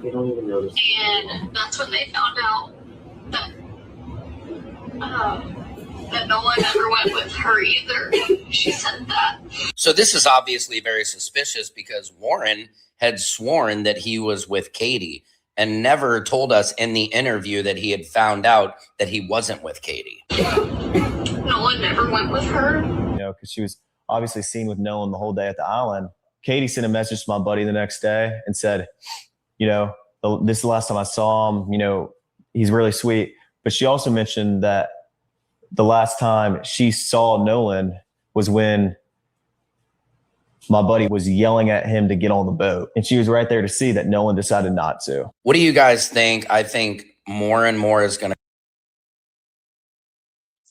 They don't even notice. And that's when they found out that that Nolan never went with her either. She said that. So this is obviously very suspicious because Warren had sworn that he was with Katie and never told us in the interview that he had found out that he wasn't with Katie. Nolan never went with her. Because she was obviously seen with Nolan the whole day at the island. Katie sent a message to my buddy the next day and said, this is the last time I saw him, he's really sweet. But she also mentioned that the last time she saw Nolan was when my buddy was yelling at him to get on the boat. And she was right there to see that Nolan decided not to. What do you guys think? I think more and more is going to.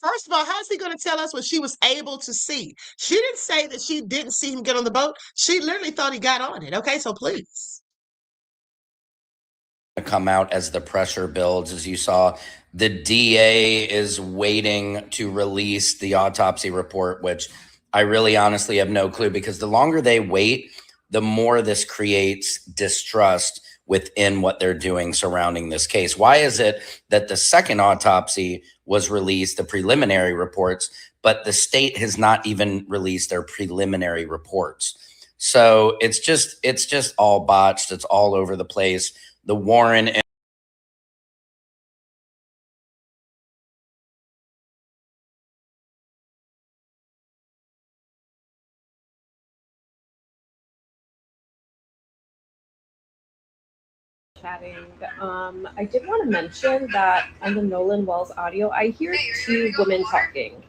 First of all, how's he going to tell us what she was able to see? She didn't say that she didn't see him get on the boat. She literally thought he got on it. Okay, so please. Come out as the pressure builds. As you saw, the DA is waiting to release the autopsy report, which I really honestly have no clue, because the longer they wait, the more this creates distrust within what they're doing surrounding this case. Why is it that the second autopsy was released, the preliminary reports, but the state has not even released their preliminary reports? So it's just all botched. It's all over the place. The Warren chatting. I did want to mention that on the Nolan Wells audio, I hear two women talking.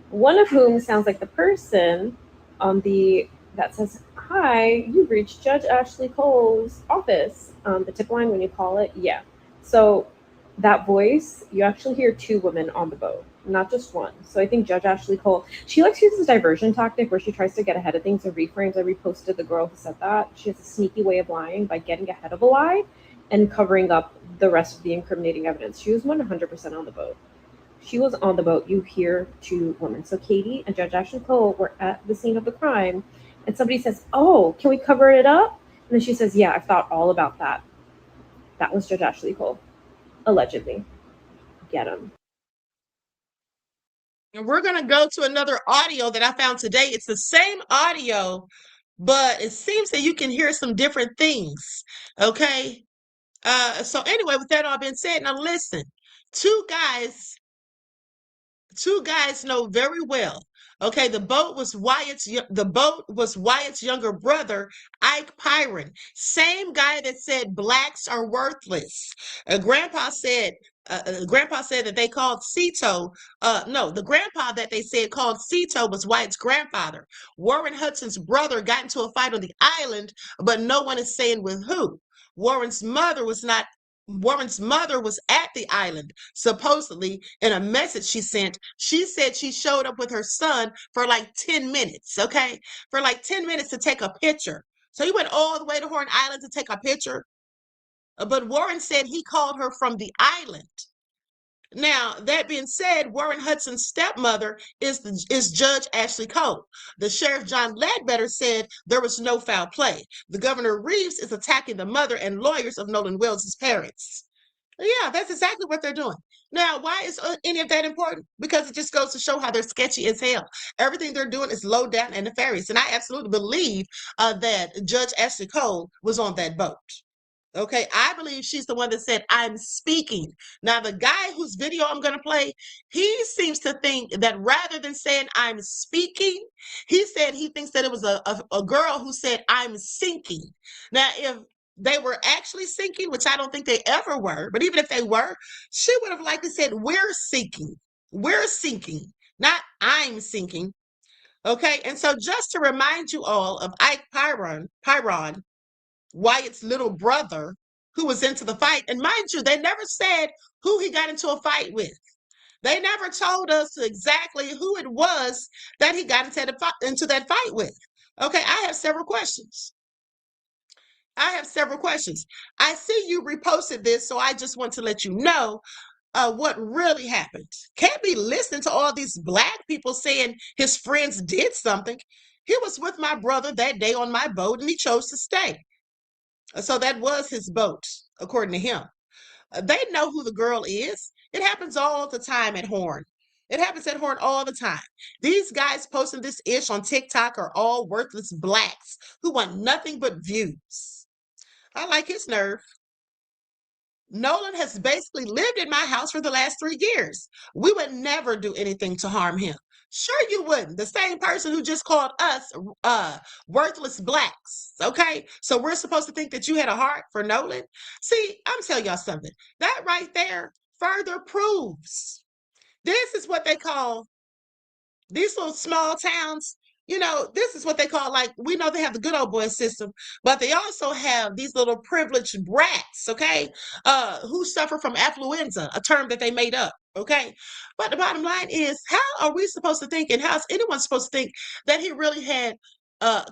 One of whom sounds like the person on the that says, "Hi, you've reached Judge Ashley Cole's office." The tip line when you call it, yeah. So that voice, you actually hear two women on the boat, not just one. So I think Judge Ashley Cole, she likes to use this diversion tactic where she tries to get ahead of things and reframes. I reposted the girl who said that. She has a sneaky way of lying by getting ahead of a lie and covering up the rest of the incriminating evidence. She was 100% on the boat. She was on the boat. You hear two women. So Katie and Judge Ashley Cole were at the scene of the crime, and somebody says, "Oh, can we cover it up?" And then she says, "Yeah, I've thought all about that." That was Judge Ashley Cole. Allegedly. Get him. And we're going to go to another audio that I found today. It's the same audio, but it seems that you can hear some different things. Okay. So anyway, with that all being said, now listen, two guys know very well. Okay, the boat was Wyatt's younger brother, Ike Pyron. Same guy that said blacks are worthless. Grandpa said that they called Cito. No, the grandpa that they said called Cito was Wyatt's grandfather. Warren Hudson's brother got into a fight on the island, but no one is saying with who. Warren's mother was at the island, supposedly. In a message she sent, she said she showed up with her son for like 10 minutes, okay? For like 10 minutes to take a picture. So he went all the way to Horn Island to take a picture. But Warren said he called her from the island. Now, that being said, Warren Hudson's stepmother is Judge Ashley Cole. The Sheriff John Ledbetter said there was no foul play. The Governor Reeves is attacking the mother and lawyers of Nolan Wells' parents. Yeah, that's exactly what they're doing. Now, why is any of that important? Because it just goes to show how they're sketchy as hell. Everything they're doing is low down and nefarious. And I absolutely believe that Judge Ashley Cole was on that boat. Okay, I believe she's the one that said, "I'm speaking." Now, the guy whose video I'm going to play, he seems to think that rather than saying, "I'm speaking," he said he thinks that it was a girl who said, "I'm sinking." Now, if they were actually sinking, which I don't think they ever were, but even if they were, she would have likely said, "We're sinking. We're sinking," not "I'm sinking." Okay, and so just to remind you all of Ike Pyron, Wyatt's little brother, who was into the fight. And mind you, they never said who he got into a fight with. They never told us exactly who it was that he got into that fight with. Okay, I have several questions. I see you reposted this, so I just want to let you know what really happened. Can't be listening to all these black people saying his friends did something. He was with my brother that day on my boat, and he chose to stay. So that was his boat, according to him. They know who the girl is. It happens all the time at Horn. It happens at Horn all the time. These guys posting this ish on TikTok are all worthless blacks who want nothing but views. I like his nerve. Nolan has basically lived in my house for the last 3 years. We would never do anything to harm him. Sure you wouldn't. The same person who just called us worthless blacks. Okay? So we're supposed to think that you had a heart for Nolan? See, I'm telling y'all something. That right there further proves this is what they call these little small towns. This is what they call, like, we know they have the good old boy system, but they also have these little privileged brats, okay, who suffer from affluenza, a term that they made up, okay? But the bottom line is, how are we supposed to think, and how is anyone supposed to think that he really had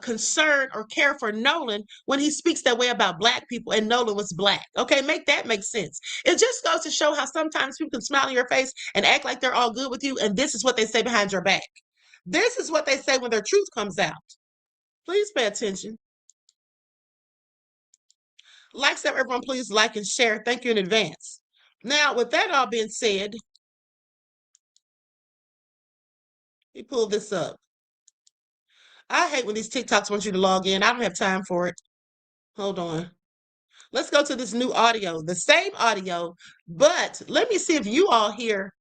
concern or care for Nolan when he speaks that way about black people and Nolan was black? Okay, make that make sense. It just goes to show how sometimes people can smile in your face and act like they're all good with you, and this is what they say behind your back. This is what they say when their truth comes out. Please pay attention. Like, so everyone, please like and share. Thank you in advance. Now, with that all being said, let me pull this up. I hate when these TikToks want you to log in. I don't have time for it. Hold on. Let's go to this new audio. The same audio, but let me see if you all hear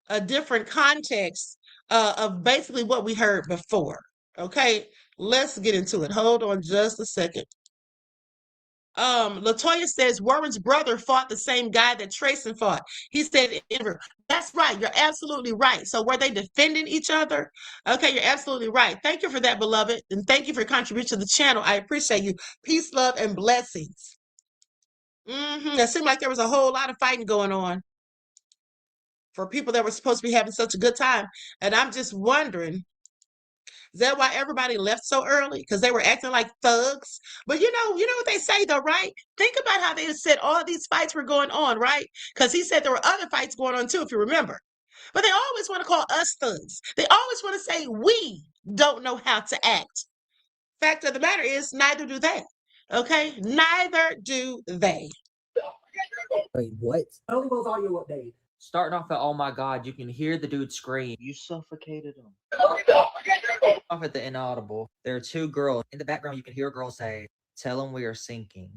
a different context of basically what we heard before. Okay, let's get into it. Hold on just a second. Latoya says Warren's brother fought the same guy that Trayson fought. He said, that's right. You're absolutely right. So were they defending each other? Okay, you're absolutely right. Thank you for that, beloved. And thank you for your contribution to the channel. I appreciate you. Peace, love, and blessings. It seemed like there was a whole lot of fighting going on for people that were supposed to be having such a good time. And I'm just wondering, is that why everybody left so early? Because they were acting like thugs. But you know what they say though, right? Think about how they said all these fights were going on, right? Because he said there were other fights going on too, if you remember. But they always want to call us thugs. They always want to say we don't know how to act. Fact of the matter is, neither do they. Okay? Neither do they. Wait, what? Nolan Wells audio update. Starting off at oh my god, you can hear the dude scream. You suffocated him. Off at the inaudible. There are two girls. In the background, you can hear a girl say, "Tell them we are sinking."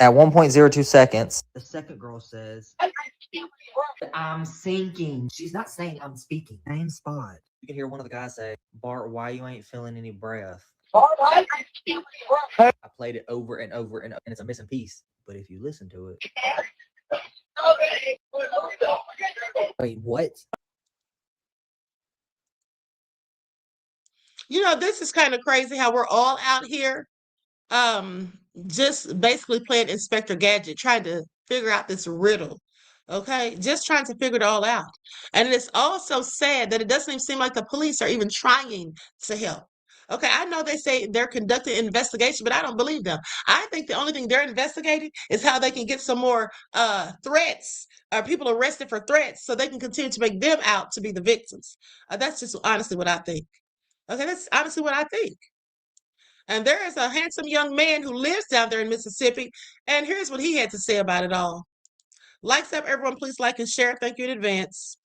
At 1.02 seconds, the second girl says, "I'm sinking." She's not saying I'm speaking. Same spot. You can hear one of the guys say, "Bart, why you ain't feeling any breath?" I played it over and over and it's a missing piece. But if you listen to it. Wait, what? You know, this is kind of crazy how we're all out here just basically playing Inspector Gadget, trying to figure out this riddle. Okay, just trying to figure it all out. And it's also sad that it doesn't even seem like the police are even trying to help. Okay, I know they say they're conducting an investigation, but I don't believe them. I think the only thing they're investigating is how they can get some more threats or people arrested for threats so they can continue to make them out to be the victims. That's just honestly what I think. Okay, that's honestly what I think. And there is a handsome young man who lives down there in Mississippi, and here's what he had to say about it all. Likes up, everyone. Please like and share. Thank you in advance.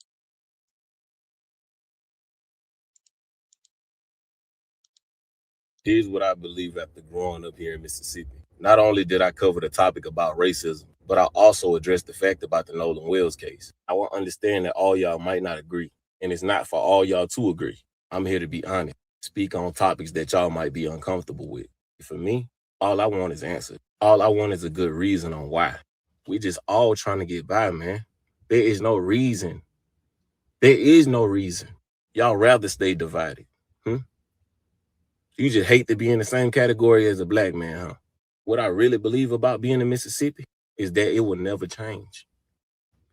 Here's what I believe after growing up here in Mississippi. Not only did I cover the topic about racism, but I also addressed the fact about the Nolan Wells case. I will understand that all y'all might not agree, and it's not for all y'all to agree. I'm here to be honest, speak on topics that y'all might be uncomfortable with. For me, all I want is answers. All I want is a good reason on why. We just all trying to get by, man. There is no reason. There is no reason. Y'all rather stay divided. You just hate to be in the same category as a black man, huh? What I really believe about being in Mississippi is that it will never change.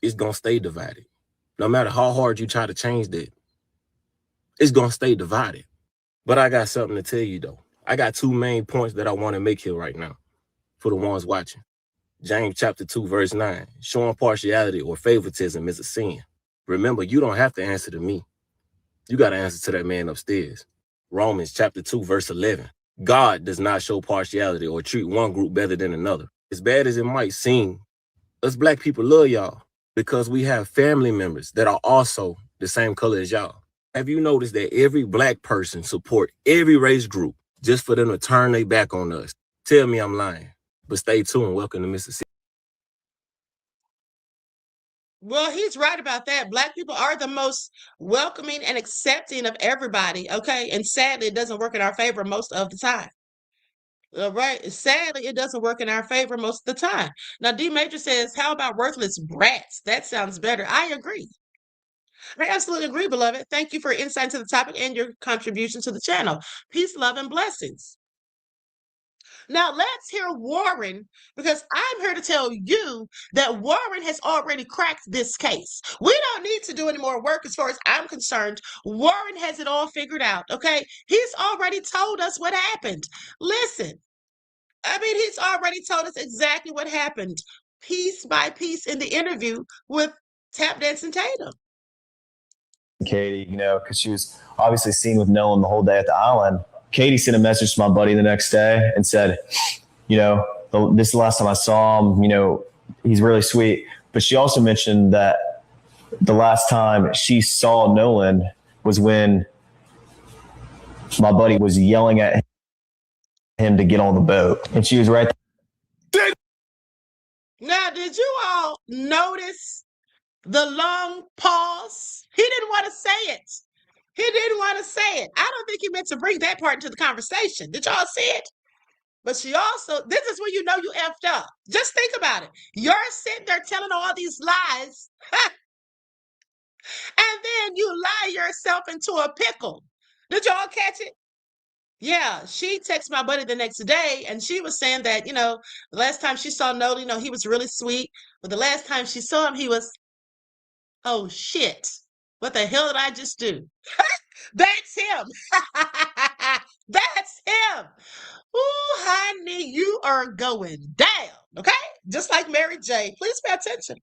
It's gonna stay divided. No matter how hard you try to change that, it's gonna stay divided. But I got something to tell you though. I got two main points that I want to make here right now for the ones watching. James chapter 2, verse 9, showing partiality or favoritism is a sin. Remember, you don't have to answer to me. You got to answer to that man upstairs. Romans chapter 2, verse 11. God does not show partiality or treat one group better than another. As bad as it might seem, us black people love y'all because we have family members that are also the same color as y'all. Have you noticed that every black person support every race group just for them to turn their back on us? Tell me I'm lying, but stay tuned. Welcome to Mississippi. Well, he's right about that. Black people are the most welcoming and accepting of everybody, okay? And sadly, it doesn't work in our favor most of the time. Right? Sadly, it doesn't work in our favor most of the time. Now, D Major says, how about worthless brats? That sounds better. I agree. I absolutely agree, beloved. Thank you for your insight into the topic and your contribution to the channel. Peace, love, and blessings. Now let's hear Warren, because I'm here to tell you that Warren has already cracked this case. We don't need to do any more work as far as I'm concerned. Warren has it all figured out, okay? He's already told us what happened. Listen, I mean, he's already told us exactly what happened, piece by piece in the interview with Tap Dancing Tatum. Katie, because she was obviously seen with Nolan the whole day at the island. Katie sent a message to my buddy the next day and said, this is the last time I saw him, he's really sweet. But she also mentioned that the last time she saw Nolan was when my buddy was yelling at him to get on the boat. And she was right there. Now, did you all notice the long pause? He didn't want to say it. He didn't want to say it. I don't think he meant to bring that part into the conversation. Did y'all see it? But she also, this is when you know you effed up. Just think about it. You're sitting there telling all these lies, and then you lie yourself into a pickle. Did y'all catch it? Yeah, she texted my buddy the next day, and she was saying that, the last time she saw Nolan, he was really sweet. But the last time she saw him, he was, oh shit. What the hell did I just do? That's him. That's him. Ooh, honey, you are going down. Okay? Just like Mary J. Please pay attention.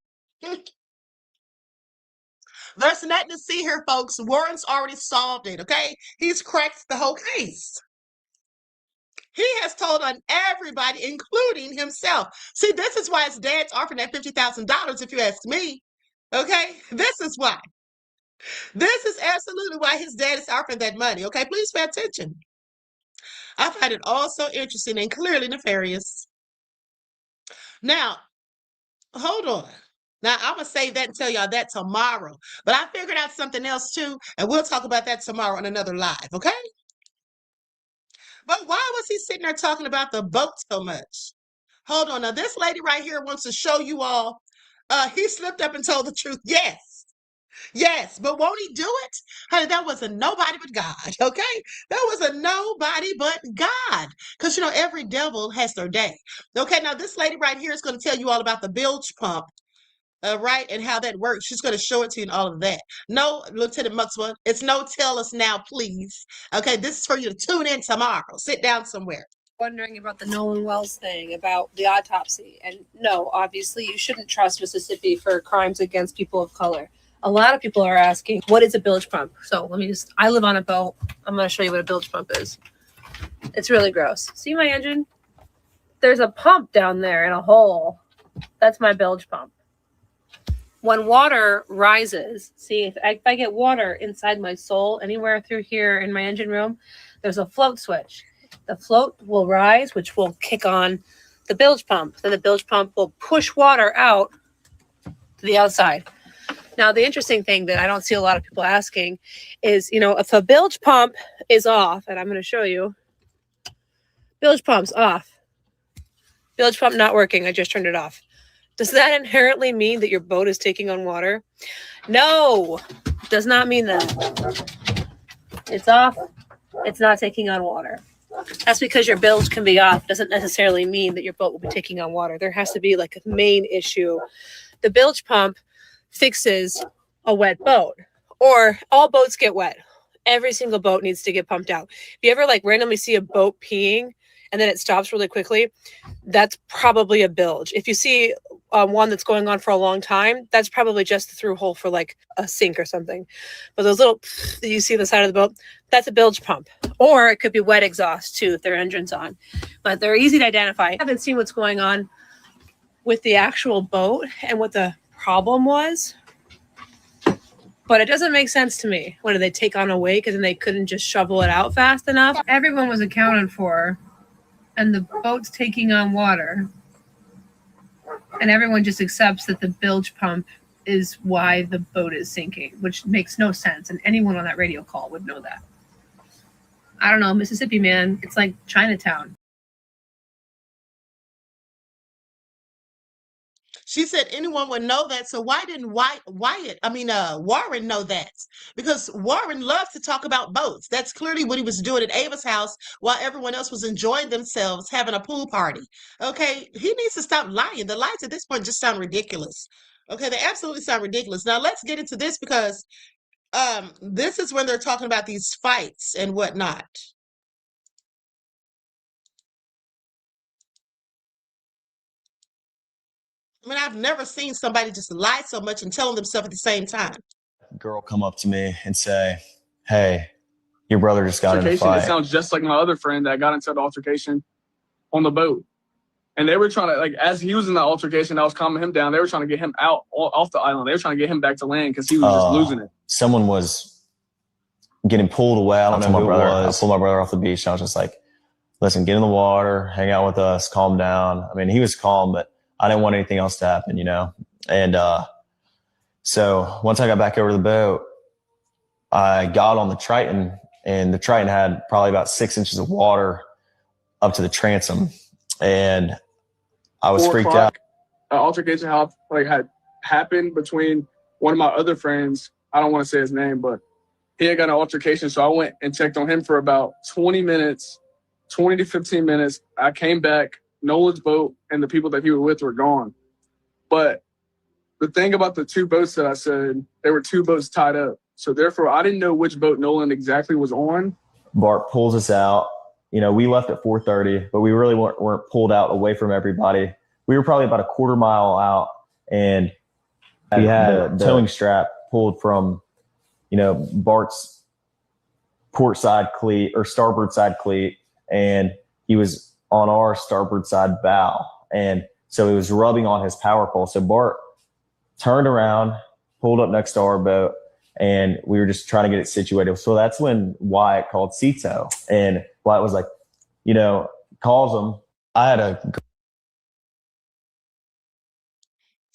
There's nothing to see here, folks. Warren's already solved it. Okay? He's cracked the whole case. He has told on everybody, including himself. See, this is why his dad's offering that $50,000, if you ask me. Okay? This is why. This is absolutely why his dad is offering that money. Okay? Please pay attention. I find it all so interesting and clearly nefarious. Now, hold on. Now, I'm going to save that and tell y'all that tomorrow. But I figured out something else too, and we'll talk about that tomorrow on another live, okay? But why was he sitting there talking about the boat so much? Hold on. Now, this lady right here wants to show you all. He slipped up and told the truth. Yes. Yes. But won't he do it? Honey, that was a nobody but God. Okay. That was a nobody but God. Because, every devil has their day. Okay. Now, this lady right here is going to tell you all about the bilge pump. Right, and how that works. She's going to show it to you and all of that. No, Lieutenant Muxwell, it's no tell us now, please. Okay, this is for you to tune in tomorrow. Sit down somewhere. Wondering about the Nolan Wells thing, about the autopsy. And no, obviously, you shouldn't trust Mississippi for crimes against people of color. A lot of people are asking, what is a bilge pump? So I live on a boat. I'm going to show you what a bilge pump is. It's really gross. See my engine? There's a pump down there in a hole. That's my bilge pump. When water rises, see, if I get water inside my soul, anywhere through here in my engine room, there's a float switch. The float will rise, which will kick on the bilge pump. Then the bilge pump will push water out to the outside. Now, the interesting thing that I don't see a lot of people asking is, if a bilge pump is off, and I'm going to show you, bilge pump's off. Bilge pump not working. I just turned it off. Does that inherently mean that your boat is taking on water? No, does not mean that. It's off. It's not taking on water. That's because your bilge can be off. Doesn't necessarily mean that your boat will be taking on water. There has to be like a main issue. The bilge pump fixes a wet boat, or all boats get wet. Every single boat needs to get pumped out. If you ever randomly see a boat peeing and then it stops really quickly, that's probably a bilge. If you see one that's going on for a long time, that's probably just the through hole for a sink or something. But those little that you see on the side of the boat, that's a bilge pump. Or it could be wet exhaust too if their engine's on. But they're easy to identify. I haven't seen what's going on with the actual boat and what the problem was. But it doesn't make sense to me. What, did they take on a weight because then they couldn't just shovel it out fast enough? Everyone was accounted for, and the boat's taking on water. And everyone just accepts that the bilge pump is why the boat is sinking, which makes no sense. And anyone on that radio call would know that. I don't know, Mississippi, man. It's like Chinatown. She said anyone would know that. So why didn't Warren know that? Because Warren loves to talk about boats. That's clearly what he was doing at Ava's house while everyone else was enjoying themselves, having a pool party. Okay, he needs to stop lying. The lies at this point just sound ridiculous. Okay, they absolutely sound ridiculous. Now let's get into this because this is when they're talking about these fights and whatnot. I mean, I've never seen somebody just lie so much and tell themselves at the same time. Girl come up to me and say, hey, your brother just got in a fight. It sounds just like my other friend that got into the altercation on the boat. And they were trying to, as he was in the altercation, I was calming him down. They were trying to get him out off the island. They were trying to get him back to land because he was just losing it. Someone was getting pulled away. I don't know who it was. I pulled my brother off the beach. And I was just like, listen, get in the water, hang out with us, calm down. I mean, he was calm, but I didn't want anything else to happen, And so once I got back over the boat, I got on the Triton, and the Triton had probably about 6 inches of water up to the transom, and I was 4 freaked o'clock, out. an altercation had happened between one of my other friends. I don't want to say his name, but he had got an altercation. So I went and checked on him for about 20 to 15 minutes. I came back, Nolan's boat and the people that he was with were gone. But the thing about the 2 boats that I said, there were 2 boats tied up. So therefore, I didn't know which boat Nolan exactly was on. Bart pulls us out. You know, we left at 4:30, but we really weren't pulled out away from everybody. We were probably about a quarter mile out, and we had a towing strap pulled from, you know, Bart's port side cleat or starboard side cleat, and he was on our starboard side bow. And so it was rubbing on his power pole. So Bart turned around, pulled up next to our boat, and we were just trying to get it situated. So that's when Wyatt called Cito, and Wyatt was like, you know, calls him. I had a.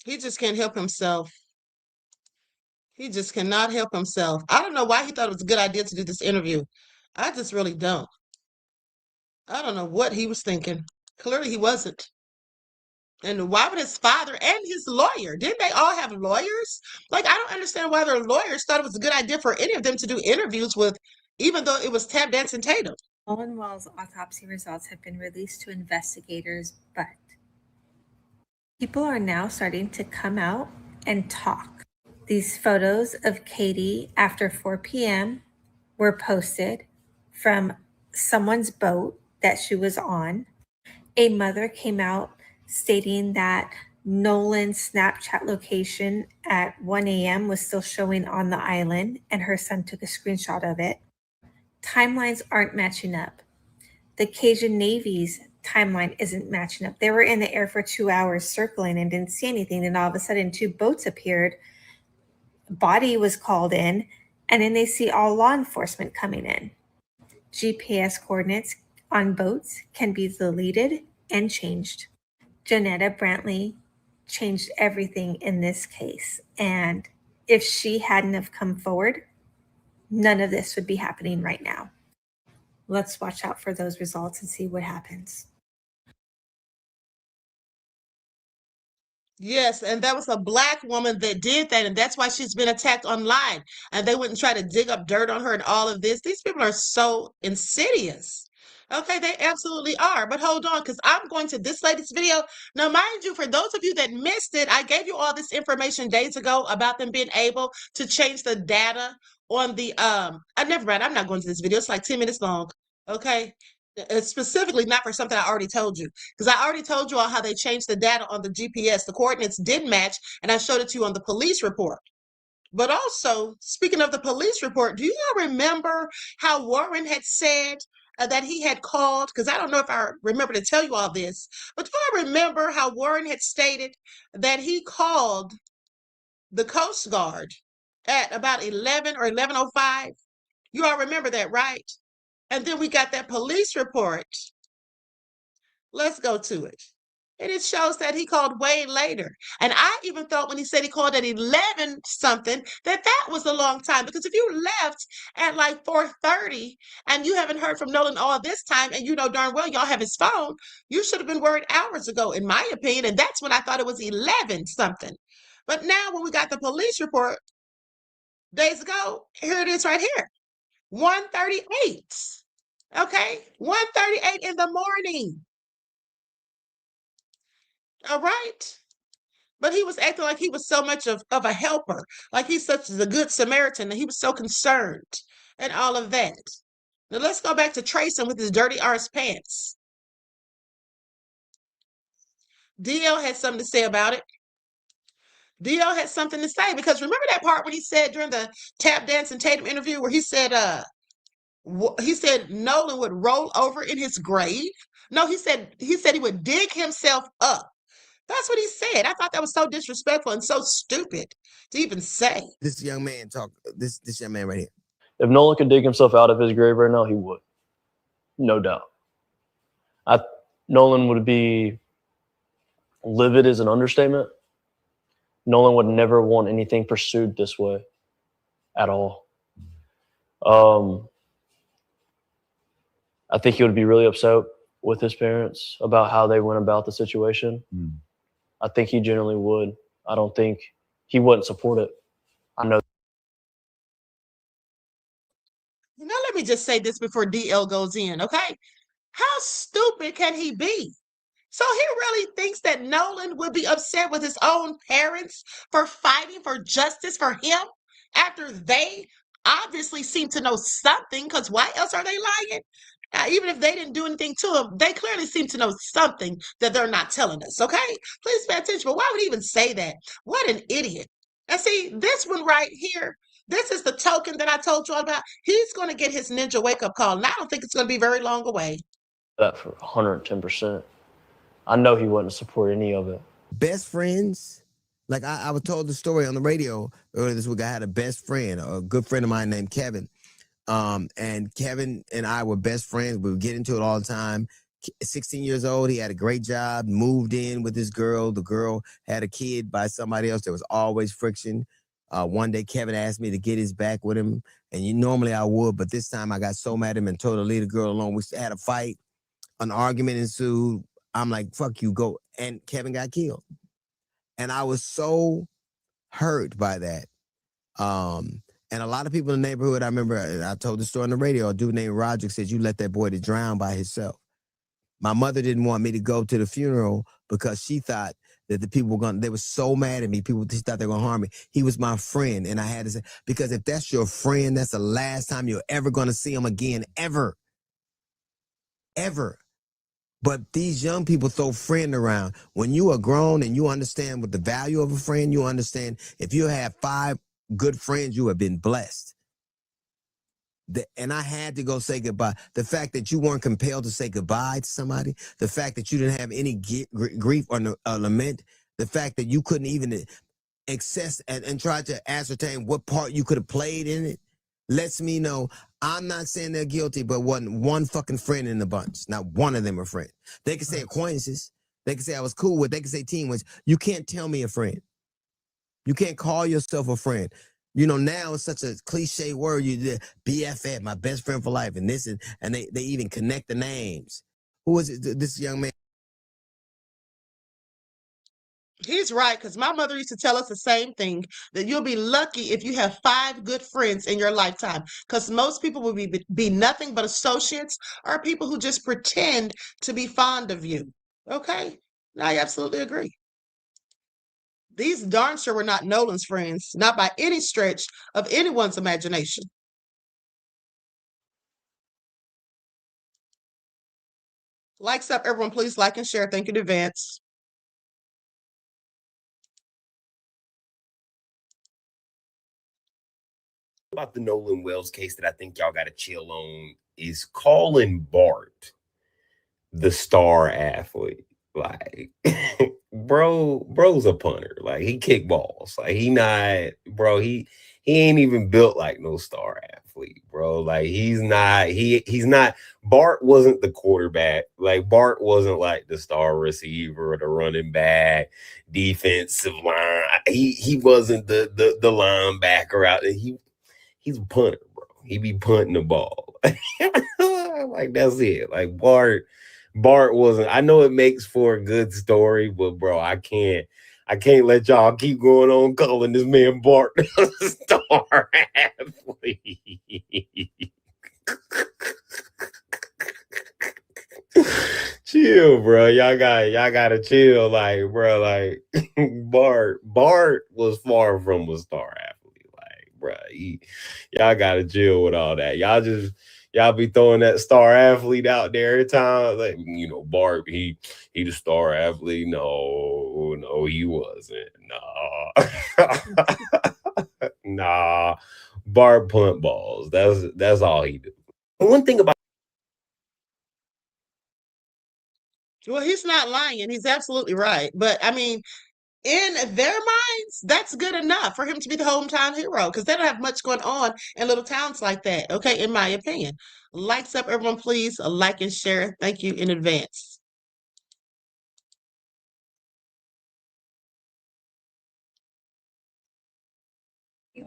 He just can't help himself. He just cannot help himself. I don't know why he thought it was a good idea to do this interview. I just really don't. I don't know what he was thinking. Clearly he wasn't. And why would his father and his lawyer, didn't they all have lawyers? Like, I don't understand why their lawyers thought it was a good idea for any of them to do interviews with, even though it was Tap Dancing Tatum. Nolan Wells' autopsy results have been released to investigators, but people are now starting to come out and talk. These photos of Katie after 4 p.m. were posted from someone's boat that she was on. A mother came out stating that Nolan's Snapchat location at 1 a.m. was still showing on the island, and her son took a screenshot of it. Timelines aren't matching up. The Cajun Navy's timeline isn't matching up. They were in the air for 2 hours circling and didn't see anything. Then all of a sudden 2 boats appeared. Body was called in, and then they see all law enforcement coming in. GPS coordinates on boats can be deleted and changed. Janetta Brantley changed everything in this case. And if she hadn't have come forward, none of this would be happening right now. Let's watch out for those results and see what happens. Yes, and that was a Black woman that did that, and that's why she's been attacked online. And they wouldn't try to dig up dirt on her and all of this. These people are so insidious. Okay, they absolutely are. But hold on, because I'm going to this latest video. Now, mind you, for those of you that missed it, I gave you all this information days ago about them being able to change the data on the never mind, I'm not going to this video. It's like 10 minutes long. Okay. It's specifically not for something I already told you, because I already told you all how they changed the data on the GPS. The coordinates did match, and I showed it to you on the police report. But also, speaking of the police report, do you all remember how Warren had said that he had called? Because I don't know if I remember to tell you all this, but do you all remember how Warren had stated that he called the Coast Guard at about 11 or 11:05? You all remember that, right? And then we got that police report. Let's go to it. And it shows that he called way later. And I even thought when he said he called at 11 something, that was a long time. Because if you left at like 4:30 and you haven't heard from Nolan all this time, and you know darn well y'all have his phone, you should have been worried hours ago, in my opinion. And that's when I thought it was 11 something. But now when we got the police report days ago, here it is right here. 1:38. Okay, 1:38 in the morning. All right. But he was acting like he was so much of a helper, like he's such a good Samaritan, and he was so concerned and all of that. Now let's go back to Trayson with his dirty arse pants. DL had something to say about it. DL had something to say, because remember that part when he said during the Tap Dancing Tatum interview where he said Nolan would roll over in his grave? No, he said he would dig himself up. That's what he said. I thought that was so disrespectful and so stupid to even say. This young man this young man right here. If Nolan could dig himself out of his grave right now, he would. No doubt. Nolan would be livid is an understatement. Nolan would never want anything pursued this way at all. I think he would be really upset with his parents about how they went about the situation. I think he generally would. I don't think he wouldn't support it. I know. Now, let me just say this before DL goes in, okay? How stupid can he be? So he really thinks that Nolan would be upset with his own parents for fighting for justice for him after they obviously seem to know something, because why else are they lying? Even if they didn't do anything to him, they clearly seem to know something that they're not telling us, okay? Please pay attention. But why would he even say that? What an idiot. And see, this one right here, this is the token that I told you all about. He's going to get his ninja wake-up call, and I don't think it's going to be very long away. That for 110%. I know he wouldn't support any of it. Best friends, like I was told the story on the radio earlier this week. I had a best friend, a good friend of mine named Kevin. And Kevin and I were best friends. We would get into it all the time. 16 years old, he had a great job, moved in with this girl. The girl had a kid by somebody else. There was always friction. One day, Kevin asked me to get his back with him. And normally I would, but this time I got so mad at him and told her to leave the girl alone. We had a fight. An argument ensued. I'm like, fuck you, go. And Kevin got killed. And I was so hurt by that. And a lot of people in the neighborhood, I remember, I told the story on the radio, a dude named Roger said, you let that boy to drown by himself. My mother didn't want me to go to the funeral because she thought that the people were they were so mad at me. She thought they were going to harm me. He was my friend. And I had to say, because if that's your friend, that's the last time you're ever going to see him again, ever. Ever. But these young people throw friend around. When you are grown and you understand what the value of a friend, you understand if you have 5 good friends, you have been blessed. And I had to go say goodbye. The fact that you weren't compelled to say goodbye to somebody, the fact that you didn't have any grief or lament, the fact that you couldn't even access and try to ascertain what part you could have played in it, lets me know. I'm not saying they're guilty, but wasn't one fucking friend in the bunch. Not one of them a friend. They can say acquaintances. They can say I was cool with. They can say teammates. You can't tell me a friend. You can't call yourself a friend. Now it's such a cliche word. You BFF, my best friend for life, and this and they even connect the names. Who is it? This young man. He's right, because my mother used to tell us the same thing, that you'll be lucky if you have 5 good friends in your lifetime, because most people will be nothing but associates or people who just pretend to be fond of you. Okay? I absolutely agree. These darn sure were not Nolan's friends, not by any stretch of anyone's imagination. Likes up, everyone. Please like and share. Thank you in advance. About the Nolan Wells case that I think y'all got to chill on is calling Bart the star athlete. Like, bro's a punter. Like, he kick balls. Like, he ain't even built like no star athlete, bro. Like, he's not. Bart wasn't the quarterback. Like, Bart wasn't like the star receiver or the running back, defensive line. He wasn't the linebacker out there. He's a punter, bro. He be punting the ball. Like, that's it. Like, Bart wasn't. I know it makes for a good story, but bro, I can't let y'all keep going on calling this man Bart a star athlete. Chill, bro. Y'all gotta chill. Like, bro, like Bart was far from a star athlete. Like, bro, y'all gotta chill with all that. Y'all be throwing that star athlete out there every time. Like, Bart, he the star athlete. No, he wasn't. Nah. Nah. Bart punt balls. That's all he do. One thing about Well, he's not lying. He's absolutely right. But I mean, in their minds, that's good enough for him to be the hometown hero, because they don't have much going on in little towns like that. Okay, in my opinion. Likes up, everyone, please. Like and share. Thank you in advance.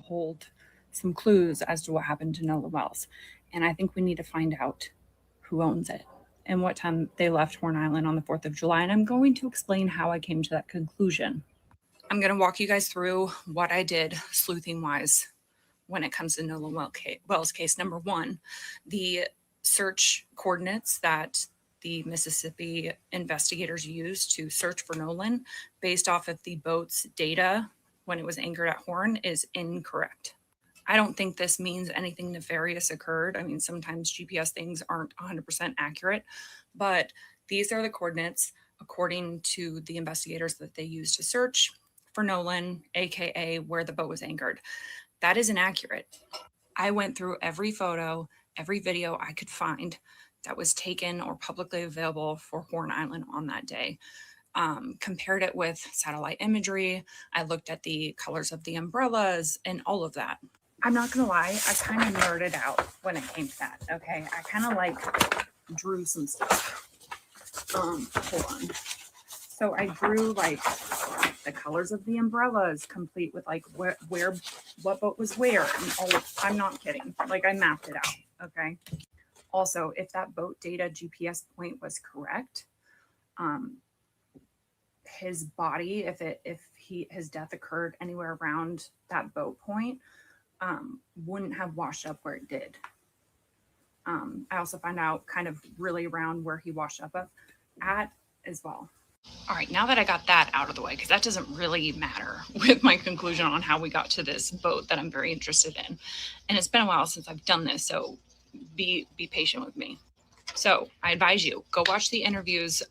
Hold some clues as to what happened to Nolan Wells. And I think we need to find out who owns it. and what time they left Horn Island on the 4th of July. And I'm going to explain how I came to that conclusion. I'm going to walk you guys through what I did sleuthing wise when it comes to Nolan Wells case. Number one, the search coordinates that the Mississippi investigators used to search for Nolan based off of the boat's data when it was anchored at Horn is incorrect. I don't think this means anything nefarious occurred. I mean, sometimes GPS things aren't 100% accurate, but these are the coordinates according to the investigators that they used to search for Nolan, AKA where the boat was anchored. That is inaccurate. I went through every photo, every video I could find that was taken or publicly available for Horn Island on that day. Compared it with satellite imagery. I looked at the colors of the umbrellas and all of that. I'm not gonna lie, I kind of nerded out when it came to that, okay? I kind of like drew some stuff. Hold on. So I drew like the colors of the umbrellas, complete with like where what boat was where, and all of, I'm not kidding. Like I mapped it out, okay? Also, if that boat data GPS point was correct, his body, if his death occurred anywhere around that boat point, wouldn't have washed up where it did. I also found out kind of really around where he washed up at as well. All right, now that I got that out of the way, because that doesn't really matter with my conclusion on how we got to this boat that I'm very interested in. And it's been a while since I've done this, so be patient with me. So I advise you, go watch the interviews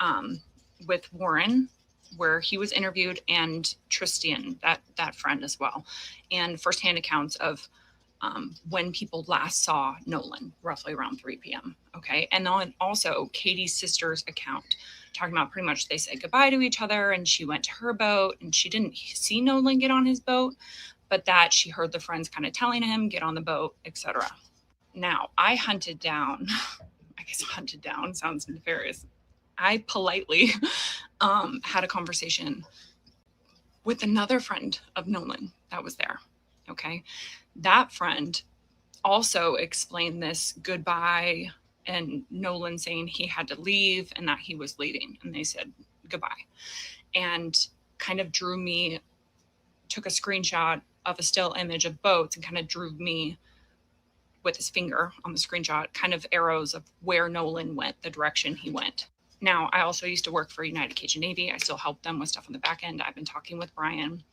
with Warren, where he was interviewed, and Tristan, that friend as well, and firsthand accounts of when people last saw Nolan, roughly around 3 p.m. Okay, and then also Katie's sister's account, talking about pretty much they said goodbye to each other, and she went to her boat, and she didn't see Nolan get on his boat, but that she heard the friends kind of telling him get on the boat, etc. Now I hunted down, I guess hunted down sounds nefarious. I politely had a conversation with another friend of Nolan that was there. Okay. That friend also explained this goodbye and Nolan saying he had to leave and that he was leaving, and they said goodbye, and kind of took a screenshot of a still image of boats and kind of drew me with his finger on the screenshot, kind of arrows of where Nolan went, the direction he went. Now, I also used to work for United Cajun Navy. I still help them with stuff on the back end. I've been talking with Brian,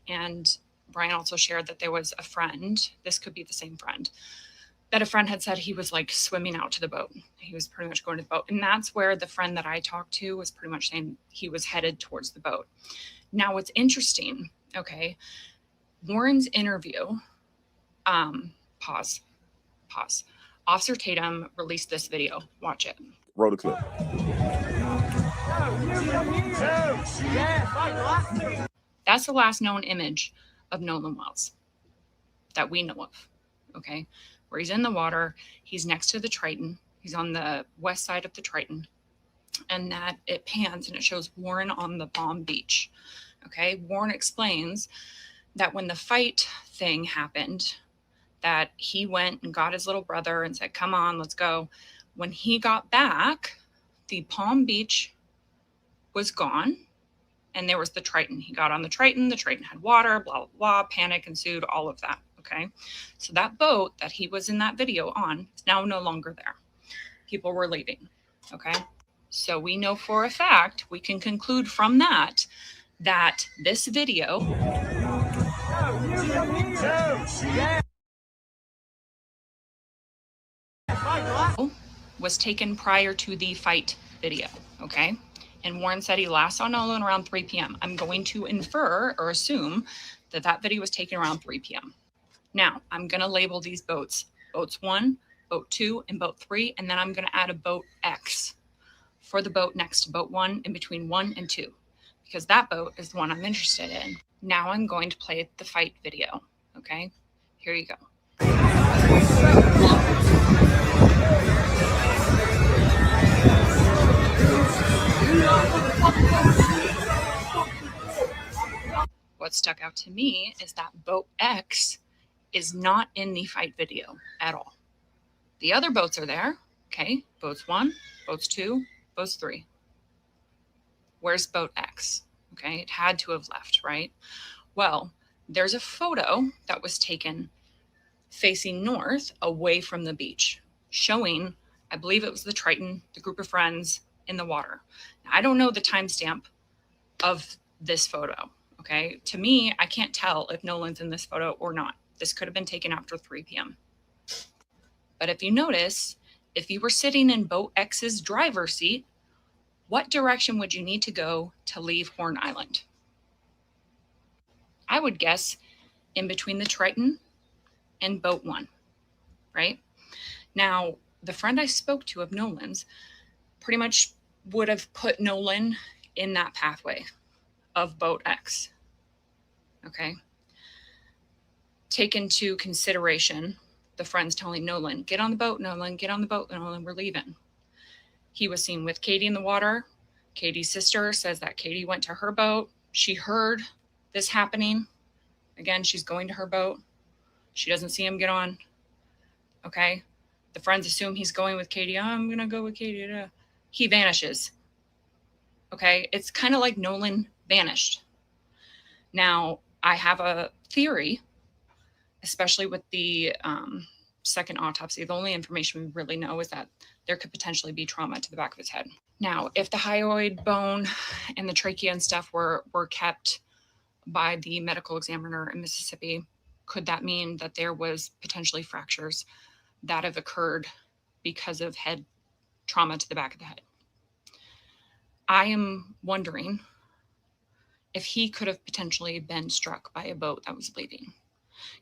and Brian also shared that there was a friend, this could be the same friend, that a friend had said he was like swimming out to the boat. He was pretty much going to the boat. And that's where the friend that I talked to was pretty much saying he was headed towards the boat. Now, what's interesting, okay, Warren's interview, pause. Officer Tatum released this video. Watch it. Roll the clip. That's the last known image of Nolan Wells that we know of, okay? Where he's in the water, he's next to the Triton, he's on the west side of the Triton, and that it pans and it shows Warren on the Palm Beach, okay? Warren explains that when the fight thing happened, that he went and got his little brother and said, come on, let's go. When he got back, the Palm Beach was gone, and there was the Triton. He got on the Triton had water, blah, blah, blah, panic ensued, all of that, okay? So that boat that he was in that video on is now no longer there. People were leaving, okay? So we know for a fact, we can conclude from that this video was taken prior to the fight video, okay? And Warren said he last saw Nolan around 3 p.m. I'm going to infer or assume that that video was taken around 3 p.m. Now, I'm going to label these boats, boats 1, boat 2, and boat 3, and then I'm going to add a boat X for the boat next to boat 1 in between 1 and 2, because that boat is the one I'm interested in. Now I'm going to play the fight video, okay? Here you go. What stuck out to me is that boat X is not in the fight video at all. The other boats are there, Okay, boats 1, boats 2, boats 3. Where's boat X? Okay, it had to have left, right? Well, there's a photo that was taken facing north away from the beach, showing, I believe it was the Triton, the group of friends in the water. Now, I don't know the timestamp of this photo. Okay, to me, I can't tell if Nolan's in this photo or not. This could have been taken after 3 p.m. But if you notice, if you were sitting in boat X's driver's seat, what direction would you need to go to leave Horn Island? I would guess in between the Triton and boat 1, right? Now, the friend I spoke to of Nolan's pretty much would have put Nolan in that pathway of boat X. Okay. Take into consideration the friends telling Nolan, get on the boat, Nolan, get on the boat, Nolan, we're leaving. He was seen with Katie in the water. Katie's sister says that Katie went to her boat. She heard this happening. Again, she's going to her boat. She doesn't see him get on. Okay. The friends assume he's going with Katie. Oh, I'm going to go with Katie. He vanishes. Okay. It's kind of like Nolan vanished. Now, I have a theory, especially with the second autopsy. The only information we really know is that there could potentially be trauma to the back of his head. Now, if the hyoid bone and the trachea and stuff were kept by the medical examiner in Mississippi, could that mean that there was potentially fractures that have occurred because of head trauma to the back of the head? I am wondering if he could have potentially been struck by a boat that was leaving.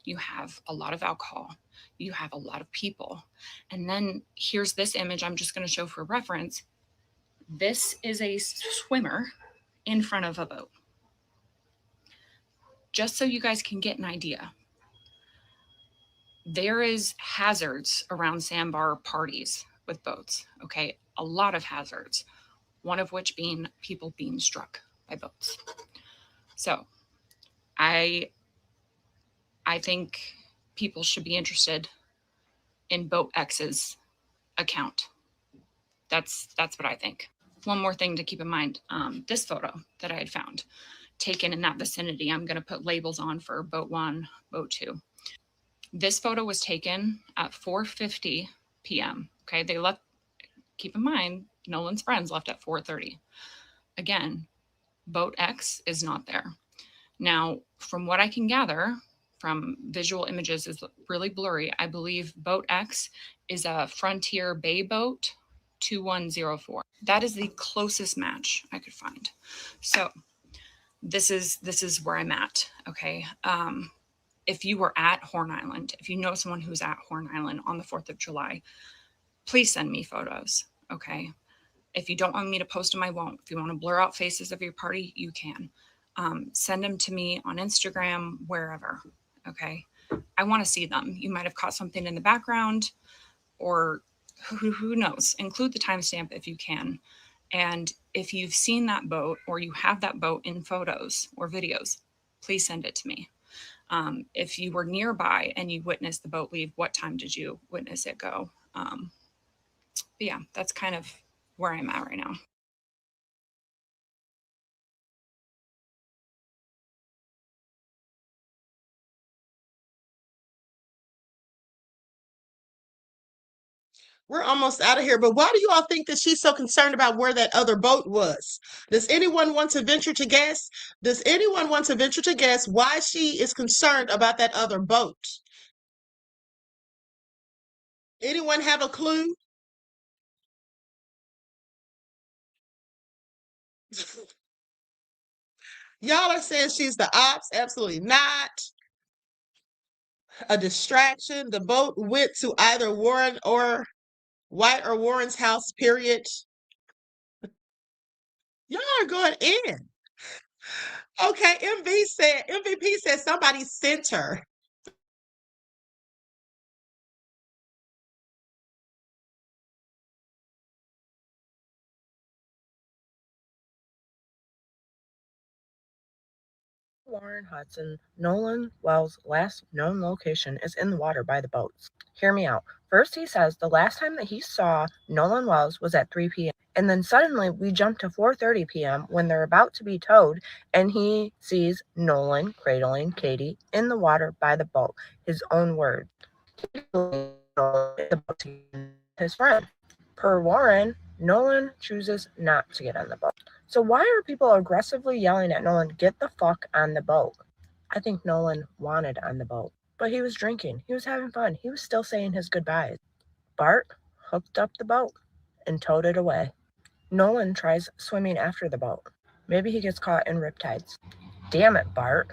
You have a lot of alcohol, you have a lot of people. And then here's this image I'm just going to show for reference. This is a swimmer in front of a boat. Just so you guys can get an idea, there is hazards around sandbar parties with boats, okay? A lot of hazards, one of which being people being struck by boats. So I think people should be interested in boat X's account. That's what I think. One more thing to keep in mind, this photo that I had found, taken in that vicinity, I'm gonna put labels on for boat 1, boat 2. This photo was taken at 4:50 p.m. Okay, they left, keep in mind, Nolan's friends left at 4:30. Again, boat X is not there. Now, from what I can gather from visual images, is really blurry. I believe boat X is a Frontier Bay boat 2104. That is the closest match I could find. So this is where I'm at. Okay. If you were at Horn Island, if you know someone who's at Horn Island on the 4th of July, please send me photos. Okay. If you don't want me to post them, I won't. If you want to blur out faces of your party, you can. Send them to me on Instagram, wherever. Okay. I want to see them. You might have caught something in the background, or who knows. Include the timestamp if you can. And if you've seen that boat or you have that boat in photos or videos, please send it to me. If you were nearby and you witnessed the boat leave, what time did you witness it go? But yeah, that's kind of where I'm at right now. We're almost out of here, but why do you all think that she's so concerned about where that other boat was? Does anyone want to venture to guess? Does anyone want to venture to guess why she is concerned about that other boat? Anyone have a clue? Y'all are saying she's the ops. Absolutely not. A distraction. The boat went to either Warren or White or Warren's house, period. Y'all are going in. Okay, MVP said somebody sent her. Warren Hudson, Nolan Wells' last known location is in the water by the boats. Hear me out. First, he says the last time that he saw Nolan Wells was at 3 p.m. And then suddenly we jump to 4:30 p.m. when they're about to be towed, and he sees Nolan cradling Katie in the water by the boat. His own words. His friend. Per Warren, Nolan chooses not to get on the boat. So why are people aggressively yelling at Nolan, get the fuck on the boat? I think Nolan wanted on the boat, but he was drinking. He was having fun. He was still saying his goodbyes. Bart hooked up the boat and towed it away. Nolan tries swimming after the boat. Maybe he gets caught in riptides. Damn it, Bart.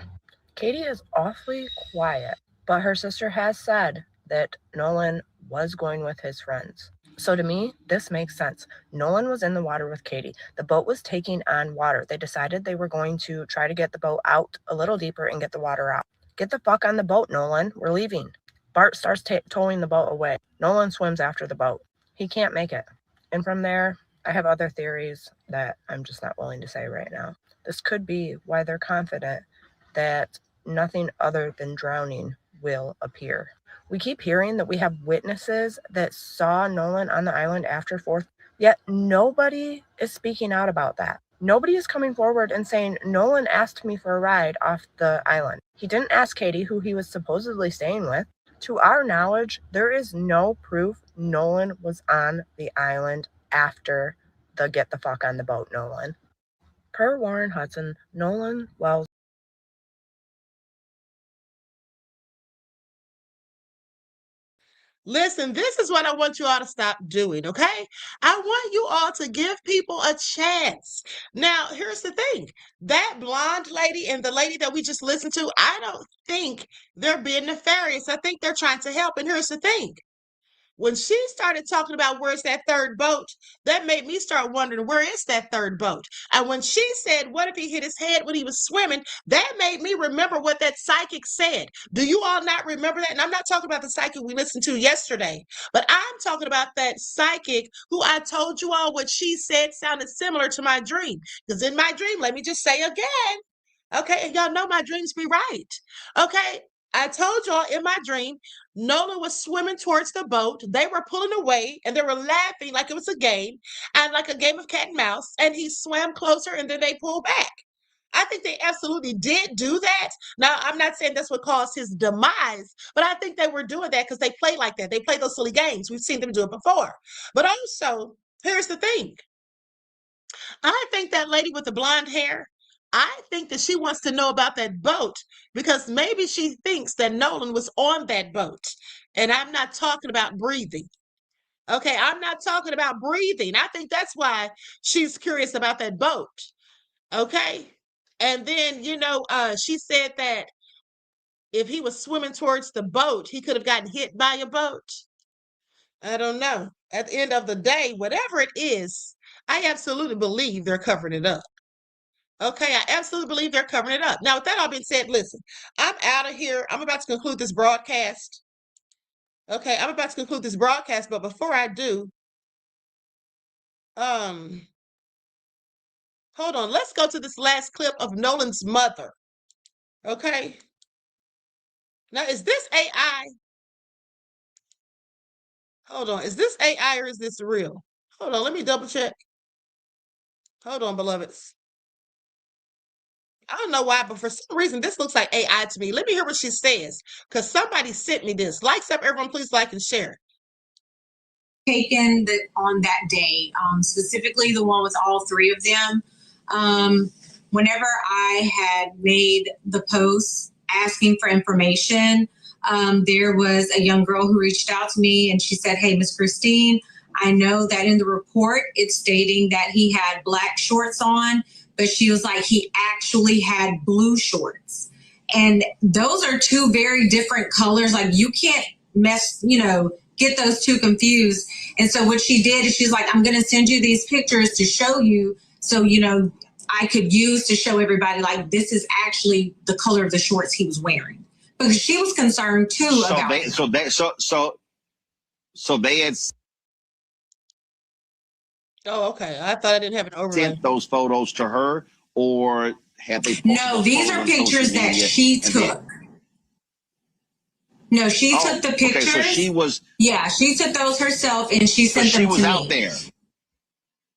Katie is awfully quiet, but her sister has said that Nolan was going with his friends. So to me, this makes sense. Nolan was in the water with Katie. The boat was taking on water. They decided they were going to try to get the boat out a little deeper and get the water out. Get the fuck on the boat, Nolan. We're leaving. Bart starts towing the boat away. Nolan swims after the boat. He can't make it. And from there, I have other theories that I'm just not willing to say right now. This could be why they're confident that nothing other than drowning will appear. We keep hearing that we have witnesses that saw Nolan on the island after 4th, yet nobody is speaking out about that. Nobody is coming forward and saying, Nolan asked me for a ride off the island. He didn't ask Katie, who he was supposedly staying with. To our knowledge, there is no proof Nolan was on the island after the get the fuck on the boat, Nolan. Per Warren Hudson, Nolan Wells. Listen, this is what I want you all to stop doing, okay? I want you all to give people a chance. Now, here's the thing. That blonde lady and the lady that we just listened to, I don't think they're being nefarious. I think they're trying to help. And here's the thing. When she started talking about where's that third boat, that made me start wondering, where is that third boat? And when she said, what if he hit his head when he was swimming? That made me remember what that psychic said. Do you all not remember that? And I'm not talking about the psychic we listened to yesterday, but I'm talking about that psychic who I told you all what she said sounded similar to my dream. Because in my dream, let me just say again, okay, and y'all know my dreams be right. Okay, I told y'all in my dream, Nolan was swimming towards the boat. They were pulling away and they were laughing like it was a game and like a game of cat and mouse. And he swam closer and then they pulled back. I think they absolutely did do that. Now, I'm not saying that's what caused his demise, but I think they were doing that because they play like that. They play those silly games. We've seen them do it before. But also, here's the thing. I think that lady with the blonde hair, I think that she wants to know about that boat because maybe she thinks that Nolan was on that boat. And I'm not talking about breathing. Okay, I'm not talking about breathing. I think that's why she's curious about that boat. Okay. And then, she said that if he was swimming towards the boat, he could have gotten hit by a boat. I don't know. At the end of the day, whatever it is, I absolutely believe they're covering it up. Okay, I absolutely believe they're covering it up. Now, with that all being said, listen, I'm out of here. I'm about to conclude this broadcast. Okay, I'm about to conclude this broadcast, but before I do, hold on. Let's go to this last clip of Nolan's mother. Okay. Now, is this AI? Hold on. Is this AI or is this real? Hold on. Let me double check. Hold on, beloveds. I don't know why, but for some reason, this looks like AI to me. Let me hear what she says, because somebody sent me this. Likes up, everyone, please like and share. Taken on that day, specifically the one with all three of them. Whenever I had made the post asking for information, there was a young girl who reached out to me and she said, hey, Miss Christine, I know that in the report it's stating that he had black shorts on, but she was like, he actually had blue shorts. And those are two very different colors. Like you can't get those two confused. And so what she did is she's like, I'm going to send you these pictures to show you. So, I could use to show everybody like this is actually the color of the shorts he was wearing. Because she was concerned too about So they had Oh, okay. I thought I didn't have an overlay. sent those photos to her, or Had they No, these are pictures that she took. No, she took the pictures. Okay, so she was. Yeah, she took those herself and she sent them to me. She was out there.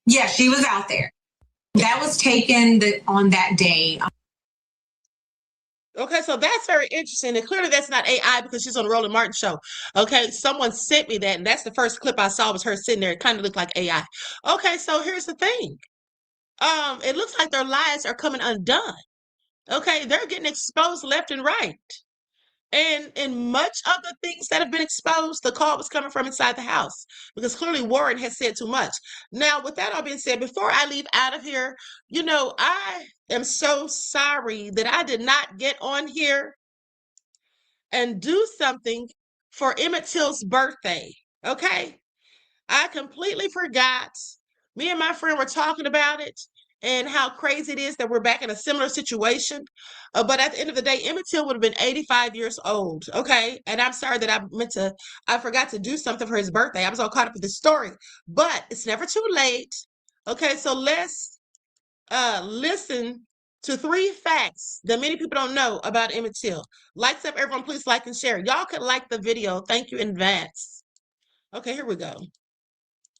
Yeah, she was out there. That was taken on that day. Okay, so that's very interesting. And clearly that's not AI because she's on the Roland Martin show. Okay, someone sent me that, and that's the first clip I saw was her sitting there. It kind of looked like AI. Okay, so here's the thing. It looks like their lies are coming undone. Okay, they're getting exposed left and right. And in much of the things that have been exposed, the call was coming from inside the house because clearly Warren has said too much. Now, with that all being said, before I leave out of here, I am so sorry that I did not get on here and do something for Emmett Till's birthday. Okay? I completely forgot. Me and my friend were talking about it and how crazy it is that we're back in a similar situation. But at the end of the day, Emmett Till would have been 85 years old. Okay. And I'm sorry that I forgot to do something for his birthday. I was all caught up with this story, but it's never too late. Okay. So let's listen to 3 facts that many people don't know about Emmett Till. Lights up, everyone, please like and share. Y'all can like the video. Thank you in advance. Okay, here we go.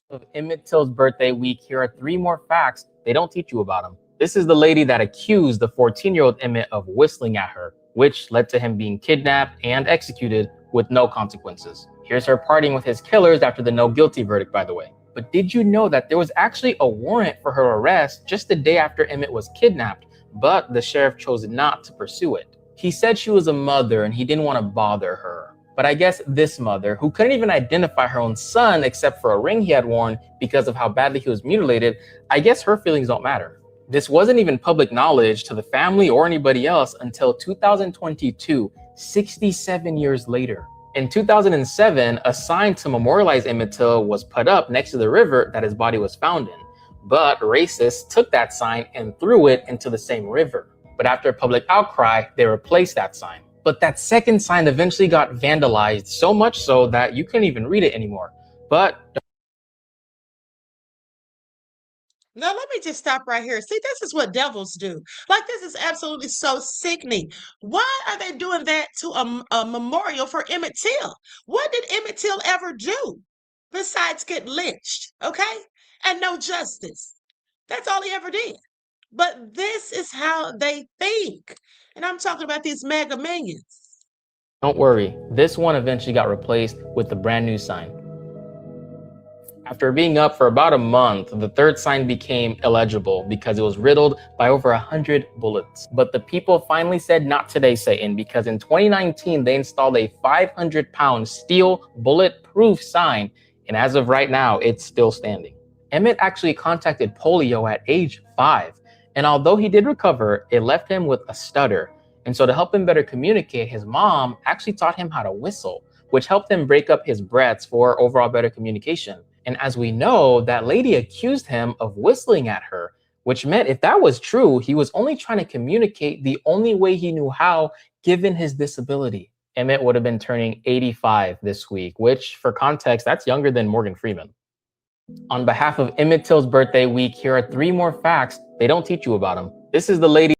Of Emmett Till's birthday week, here are 3 more facts they don't teach you about him. This is the lady that accused the 14-year-old Emmett of whistling at her, which led to him being kidnapped and executed with no consequences. Here's her partying with his killers after the no guilty verdict, by the way. But did you know that there was actually a warrant for her arrest just the day after Emmett was kidnapped, but the sheriff chose not to pursue it? He said she was a mother and he didn't want to bother her. But I guess this mother, who couldn't even identify her own son except for a ring he had worn because of how badly he was mutilated, I guess her feelings don't matter. This wasn't even public knowledge to the family or anybody else until 2022, 67 years later. In 2007, a sign to memorialize Emmett Till was put up next to the river that his body was found in. But racists took that sign and threw it into the same river. But after a public outcry, they replaced that sign. But that second sign eventually got vandalized, so much so that you couldn't even read it anymore. But now, let me just stop right here. See, this is what devils do. Like, this is absolutely so sickening. Why are they doing that to a memorial for Emmett Till? What did Emmett Till ever do besides get lynched, okay? And no justice. That's all he ever did. But this is how they think. And I'm talking about these mega millions. don't worry, this one eventually got replaced with a brand new sign. After being up for about a month, the third sign became illegible because it was riddled by over 100 bullets. But the people finally said, "Not today, Satan," because in 2019, they installed a 500-pound steel bulletproof sign. And as of right now, it's still standing. Emmett actually contacted polio at age 5. And although he did recover, it left him with a stutter. And so to help him better communicate, his mom actually taught him how to whistle, which helped him break up his breaths for overall better communication. And as we know, that lady accused him of whistling at her, which meant if that was true, he was only trying to communicate the only way he knew how, given his disability. Emmett would have been turning 85 this week, which for context, that's younger than Morgan Freeman. On behalf of Emmett Till's birthday week, here are 3 more facts they don't teach you about him. This is the lady.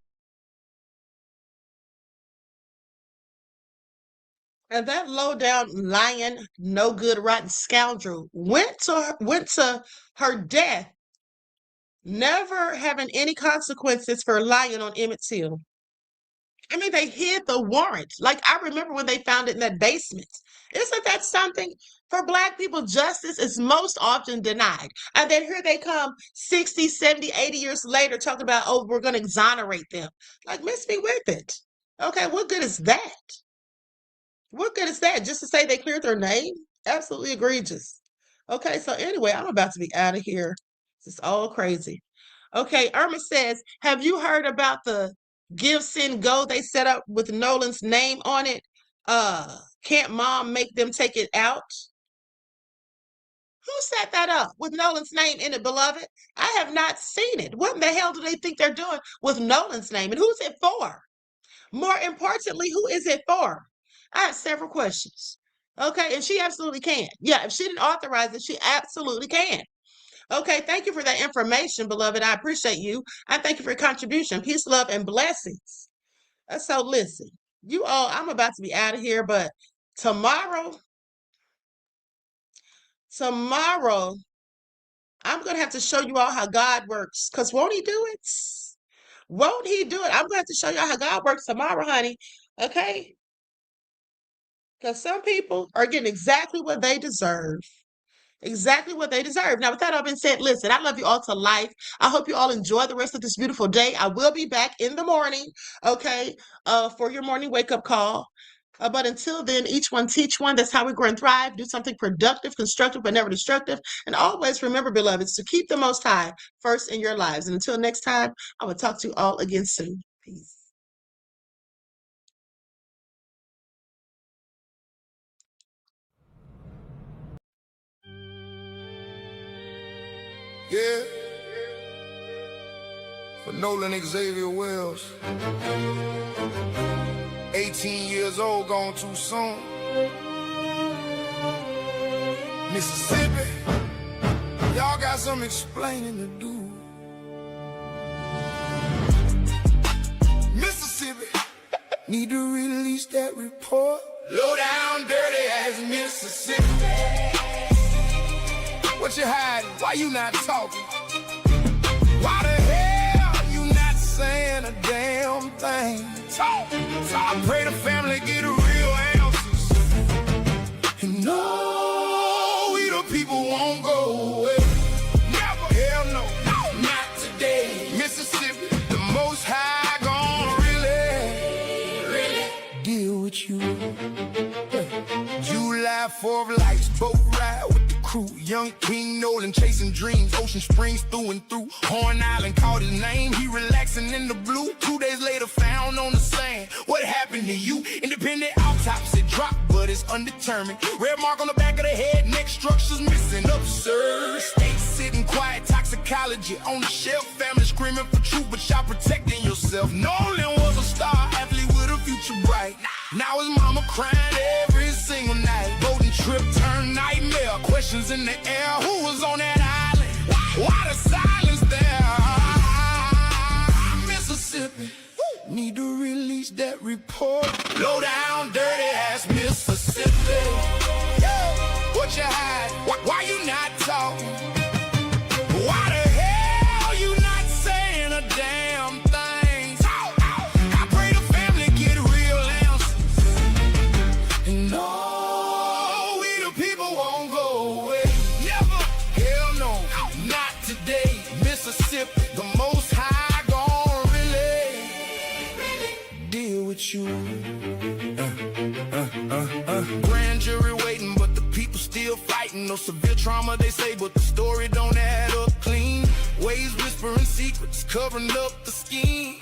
And that low down lying, no good, rotten scoundrel went to her death, never having any consequences for lying on Emmett Till. I mean, they hid the warrant. Like, I remember when they found it in that basement. Isn't that something? For Black people, justice is most often denied. And then here they come 60, 70, 80 years later talking about, oh, we're going to exonerate them. Like, miss me with it. Okay, what good is that? What good is that? Just to say they cleared their name? Absolutely egregious. Okay, so anyway, I'm about to be out of here. This is all crazy. Okay, Irma says, have you heard about the Give, Send, Go they set up with Nolan's name on it? Can't mom make them take it out? Who set that up with Nolan's name in it, beloved? I have not seen it. What in the hell do they think they're doing with Nolan's name? And who's it for? More importantly, who is it for? I have several questions. Okay, and she absolutely can. Yeah, if she didn't authorize it, she absolutely can. Okay, thank you for that information, beloved. I appreciate you. I thank you for your contribution. Peace, love, and blessings. So listen, you all, I'm about to be out of here, but tomorrow, I'm going to have to show you all how God works. Because won't he do it? Won't he do it? I'm going to have to show you all how God works tomorrow, honey. Okay? Because some people are getting exactly what they deserve. Exactly what they deserve. Now, with that all being said, listen, I love you all to life. I hope you all enjoy the rest of this beautiful day. I will be back in the morning, okay, for your morning wake-up call. But until then, each one teach one. That's how we grow and thrive. Do something productive, constructive, but never destructive. And always remember, beloveds, to keep the Most High first in your lives. And until next time, I will talk to you all again soon. Peace. Yeah. For Nolan Xavier Wells. 18 years old, gone too soon. Mississippi, y'all got some explaining to do. Mississippi, need to release that report. Low down, dirty ass Mississippi. What you hiding? Why you not talking? Why the hell you not saying a damn thing? Talk. So I pray the family get a real answers. And no, we the people won't go away. Never, hell no, not today. Mississippi, the Most High gonna really deal with you. July 4th lights, boat ride with the crew. Young King Nolan chasing dreams, Ocean Springs through and through. Horn Island called his name, he relaxing in the blue. 2 days later found on the sand. What happened to you? Independent autopsy dropped, but it's undetermined. Red mark on the back of the head, neck structures missing. Absurd. State sitting quiet, toxicology on the shelf. Family screaming for truth, but y'all protecting yourself. Nolan was a star athlete with a future bright. Now his mama crying every single night. Boating trip turned nightmare. Questions in the air. Who was on that island? Why the silence there? Mississippi, need to release that report. Low down, dirty ass Mississippi. What you hide? Why you not talking? Why the hell you not saying a damn thing? Talk. I pray the family get real answers. And no, we the people won't go away. Never, hell no, not today. Mississippi, the Most High gonna really deal with you. Grand jury waiting, but the people still fighting. No severe trauma, they say, but the story don't add up clean. Ways whispering secrets, covering up the scheme.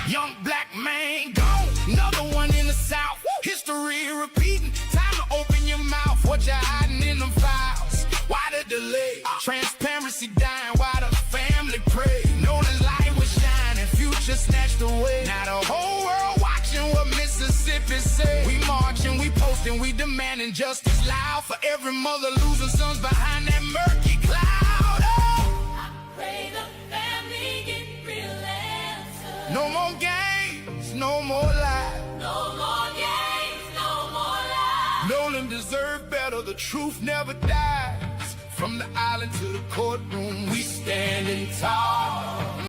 Young black man gone, another one in the South. History repeating, time to open your mouth. What you hiding in them files? Why the delay? Transparency dying, why the family pray? Nolan's light was shining, future snatched away. Now the whole world watching what Mississippi say. We marching, we posting, we demanding justice loud for every mother losing sons behind that murky cloud. I pray the family get real answers. No more games, no more lies. No more games, no more lies. Nolan deserved better, the truth never dies. From the island to the courtroom, we standing tall.